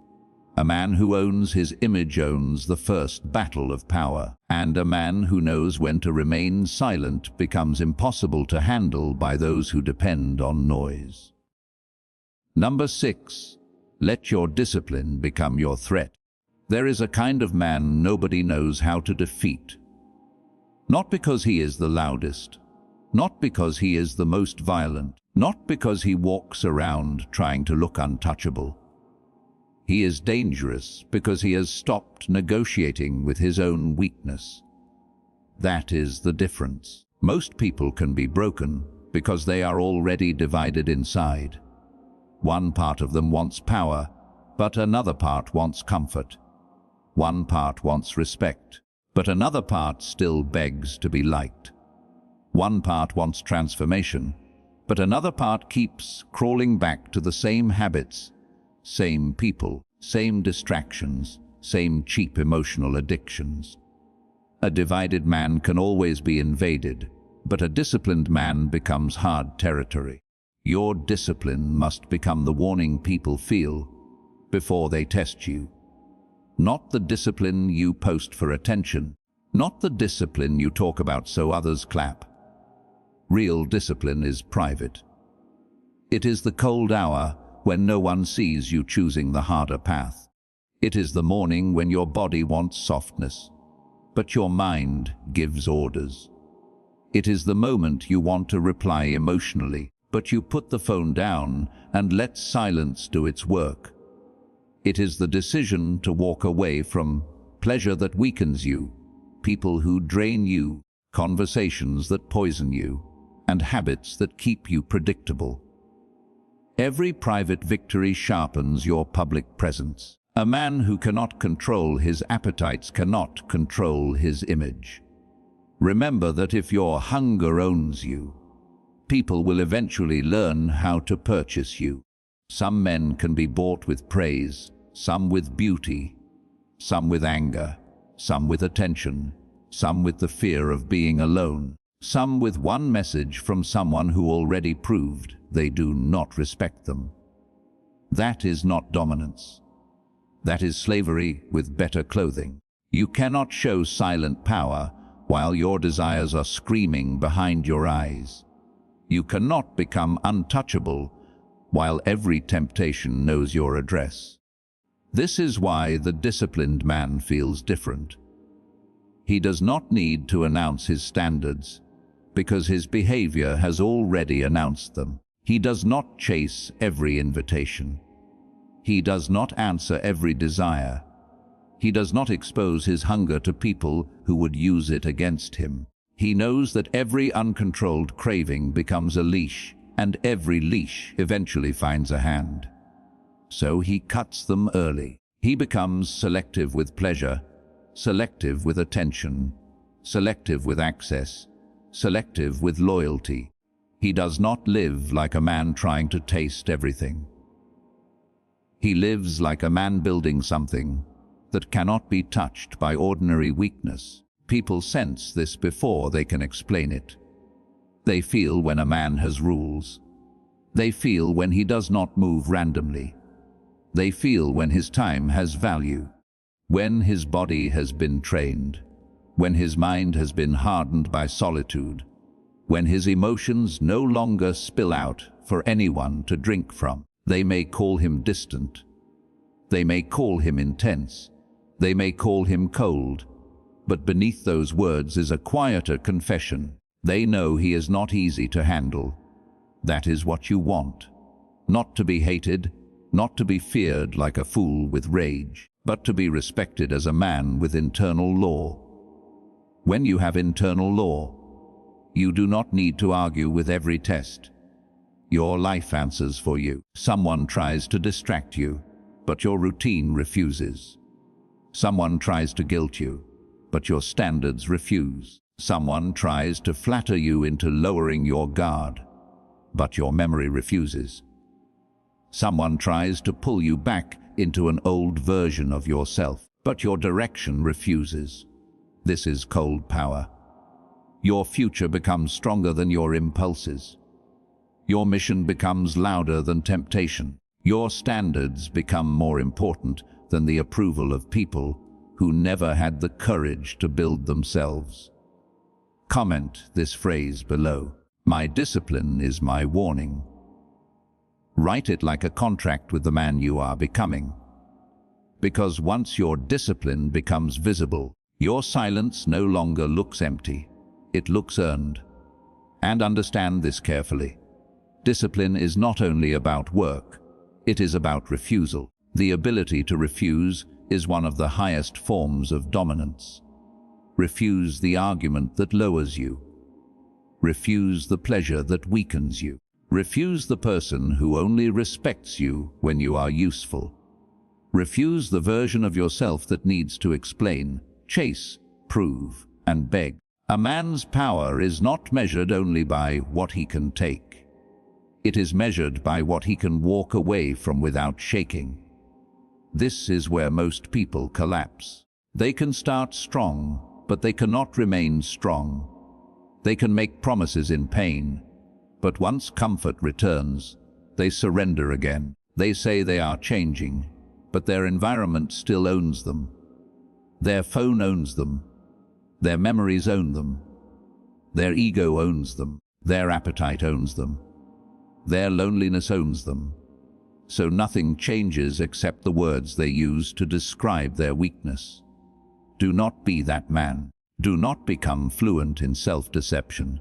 A man who owns his image owns the first battle of power. And a man who knows when to remain silent becomes impossible to handle by those who depend on noise. Number 6. Let your discipline become your threat. There is a kind of man nobody knows how to defeat. Not because he is the loudest, not because he is the most violent, not because he walks around trying to look untouchable. He is dangerous because he has stopped negotiating with his own weakness. That is the difference. Most people can be broken because they are already divided inside. One part of them wants power, but another part wants comfort. One part wants respect, but another part still begs to be liked. One part wants transformation, but another part keeps crawling back to the same habits, same people, same distractions, same cheap emotional addictions. A divided man can always be invaded, but a disciplined man becomes hard territory. Your discipline must become the warning people feel before they test you. Not the discipline you post for attention, not the discipline you talk about so others clap. Real discipline is private. It is the cold hour when no one sees you choosing the harder path. It is the morning when your body wants softness, but your mind gives orders. It is the moment you want to reply emotionally, but you put the phone down and let silence do its work. It is the decision to walk away from pleasure that weakens you, people who drain you, conversations that poison you, and habits that keep you predictable. Every private victory sharpens your public presence. A man who cannot control his appetites cannot control his image. Remember that if your hunger owns you, people will eventually learn how to purchase you. Some men can be bought with praise, some with beauty, some with anger, some with attention, some with the fear of being alone, some with one message from someone who already proved they do not respect them. That is not dominance. That is slavery with better clothing. You cannot show silent power while your desires are screaming behind your eyes. You cannot become untouchable while every temptation knows your address. This is why the disciplined man feels different. He does not need to announce his standards because his behavior has already announced them. He does not chase every invitation. He does not answer every desire. He does not expose his hunger to people who would use it against him. He knows that every uncontrolled craving becomes a leash, and every leash eventually finds a hand. So he cuts them early. He becomes selective with pleasure, selective with attention, selective with access, selective with loyalty. He does not live like a man trying to taste everything. He lives like a man building something that cannot be touched by ordinary weakness. People sense this before they can explain it. They feel when a man has rules. They feel when he does not move randomly. They feel when his time has value, when his body has been trained, when his mind has been hardened by solitude, when his emotions no longer spill out for anyone to drink from. They may call him distant. They may call him intense. They may call him cold, but beneath those words is a quieter confession. They know he is not easy to handle. That is what you want. Not to be hated, not to be feared like a fool with rage, but to be respected as a man with internal law. When you have internal law, you do not need to argue with every test. Your life answers for you. Someone tries to distract you, but your routine refuses. Someone tries to guilt you, but your standards refuse. Someone tries to flatter you into lowering your guard, but your memory refuses. Someone tries to pull you back into an old version of yourself, but your direction refuses. This is cold power. Your future becomes stronger than your impulses. Your mission becomes louder than temptation. Your standards become more important than the approval of people who never had the courage to build themselves. Comment this phrase below. My discipline is my warning. Write it like a contract with the man you are becoming. Because once your discipline becomes visible, your silence no longer looks empty. It looks earned. And understand this carefully. Discipline is not only about work, it is about refusal. The ability to refuse is one of the highest forms of dominance. Refuse the argument that lowers you. Refuse the pleasure that weakens you. Refuse the person who only respects you when you are useful. Refuse the version of yourself that needs to explain, chase, prove, and beg. A man's power is not measured only by what he can take. It is measured by what he can walk away from without shaking. This is where most people collapse. They can start strong, but they cannot remain strong. They can make promises in pain, but once comfort returns, they surrender again. They say they are changing, but their environment still owns them. Their phone owns them. Their memories own them. Their ego owns them. Their appetite owns them. Their loneliness owns them. So nothing changes except the words they use to describe their weakness. Do not be that man. Do not become fluent in self-deception.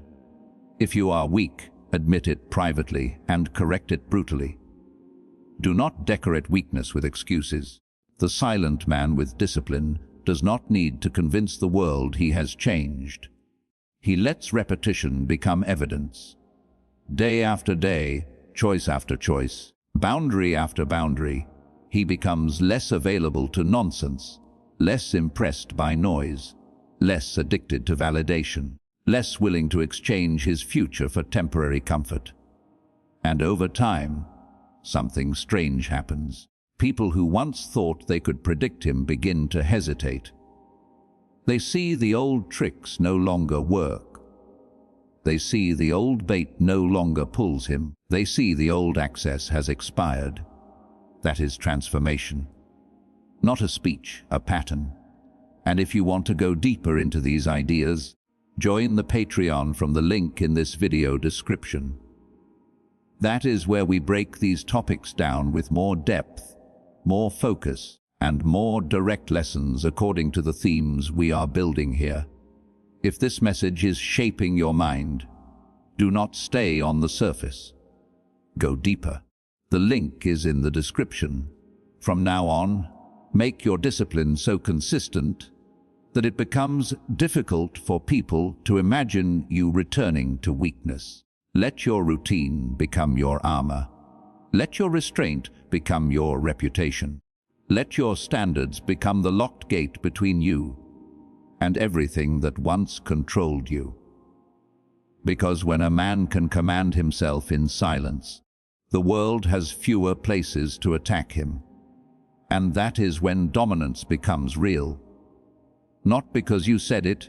If you are weak, admit it privately and correct it brutally. Do not decorate weakness with excuses. The silent man with discipline does not need to convince the world he has changed. He lets repetition become evidence. Day after day, choice after choice, boundary after boundary, he becomes less available to nonsense, less impressed by noise, less addicted to validation, less willing to exchange his future for temporary comfort. And over time, something strange happens. People who once thought they could predict him begin to hesitate. They see the old tricks no longer work. They see the old bait no longer pulls him. They see the old access has expired. That is transformation. Not a speech, a pattern. And if you want to go deeper into these ideas, join the Patreon from the link in this video description. That is where we break these topics down with more depth, more focus, and more direct lessons according to the themes we are building here. If this message is shaping your mind, do not stay on the surface. Go deeper. The link is in the description. From now on, make your discipline so consistent that it becomes difficult for people to imagine you returning to weakness. Let your routine become your armor. Let your restraint become your reputation. Let your standards become the locked gate between you and everything that once controlled you. Because when a man can command himself in silence, the world has fewer places to attack him. And that is when dominance becomes real. Not because you said it,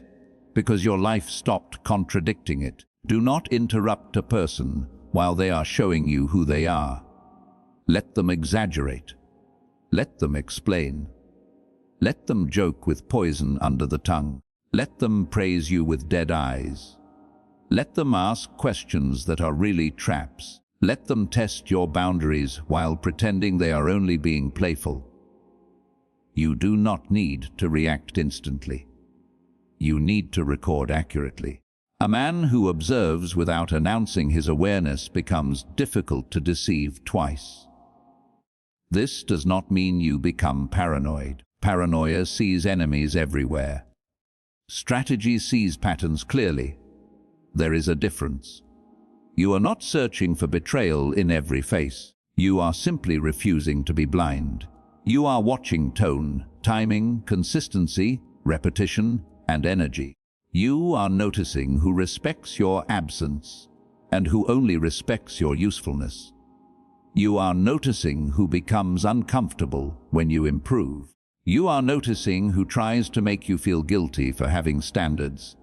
because your life stopped contradicting it. Do not interrupt a person while they are showing you who they are. Let them exaggerate. Let them explain. Let them joke with poison under the tongue. Let them praise you with dead eyes. Let them ask questions that are really traps. Let them test your boundaries while pretending they are only being playful. You do not need to react instantly. You need to record accurately. A man who observes without announcing his awareness becomes difficult to deceive twice. This does not mean you become paranoid. Paranoia sees enemies everywhere. Strategy sees patterns clearly. There is a difference. You are not searching for betrayal in every face. You are simply refusing to be blind. You are watching tone, timing, consistency, repetition, and energy. You are noticing who respects your absence and who only respects your usefulness. You are noticing who becomes uncomfortable when you improve. You are noticing who tries to make you feel guilty for having standards.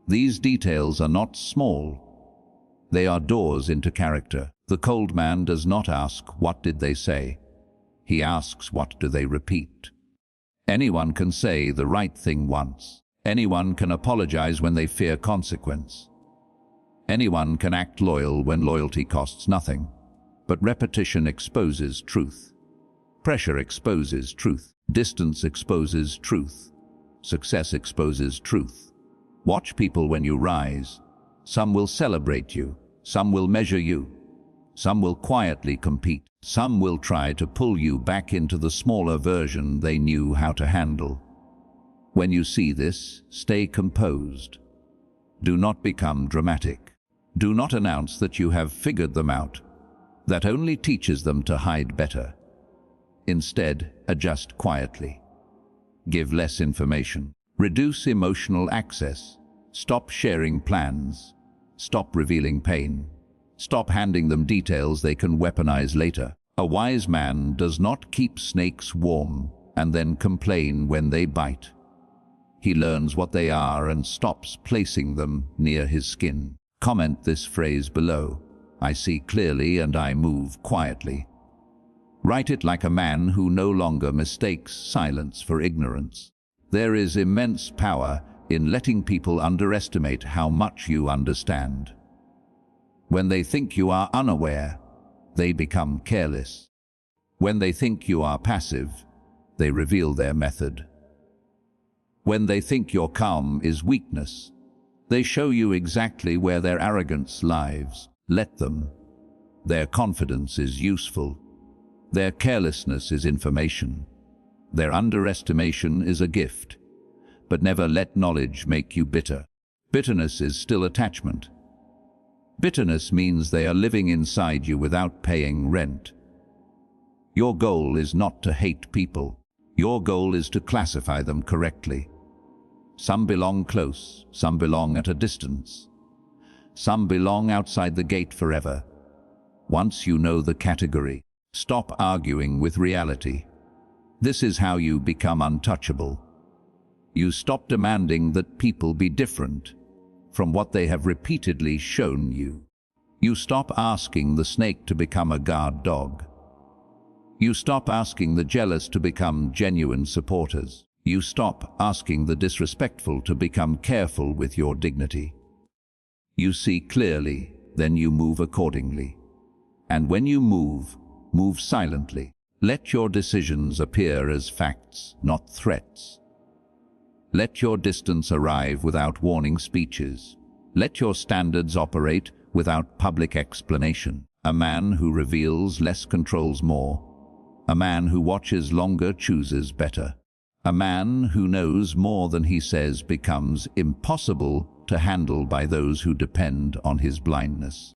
These details are not small. They are doors into character. The cold man does not ask, "What did they say?" He asks, "What do they repeat?" Anyone can say the right thing once. Anyone can apologize when they fear consequence. Anyone can act loyal when loyalty costs nothing. But repetition exposes truth. Pressure exposes truth. Distance exposes truth. Success exposes truth. Watch people when you rise. Some will celebrate you. Some will measure you. Some will quietly compete. Some will try to pull you back into the smaller version they knew how to handle. When you see this, stay composed. Do not become dramatic. Do not announce that you have figured them out. That only teaches them to hide better. Instead, adjust quietly. Give less information. Reduce emotional access. Stop sharing plans. Stop revealing pain. Stop handing them details they can weaponize later. A wise man does not keep snakes warm and then complain when they bite. He learns what they are and stops placing them near his skin. Comment this phrase below. I see clearly and I move quietly. Write it like a man who no longer mistakes silence for ignorance. There is immense power in letting people underestimate how much you understand. When they think you are unaware, they become careless. When they think you are passive, they reveal their method. When they think your calm is weakness, they show you exactly where their arrogance lies. Let them. Their confidence is useful. Their carelessness is information. Their underestimation is a gift. But never let knowledge make you bitter. Bitterness is still attachment. Bitterness means they are living inside you without paying rent. Your goal is not to hate people. Your goal is to classify them correctly. Some belong close, some belong at a distance. Some belong outside the gate forever. Once you know the category, stop arguing with reality. This is how you become untouchable. You stop demanding that people be different from what they have repeatedly shown you. You stop asking the snake to become a guard dog. You stop asking the jealous to become genuine supporters. You stop asking the disrespectful to become careful with your dignity. You see clearly, then you move accordingly. And when you move silently. Let your decisions appear as facts, not threats. Let your distance arrive without warning speeches. Let your standards operate without public explanation. A man who reveals less controls more. A man who watches longer chooses better. A man who knows more than he says becomes impossible to handle by those who depend on his blindness.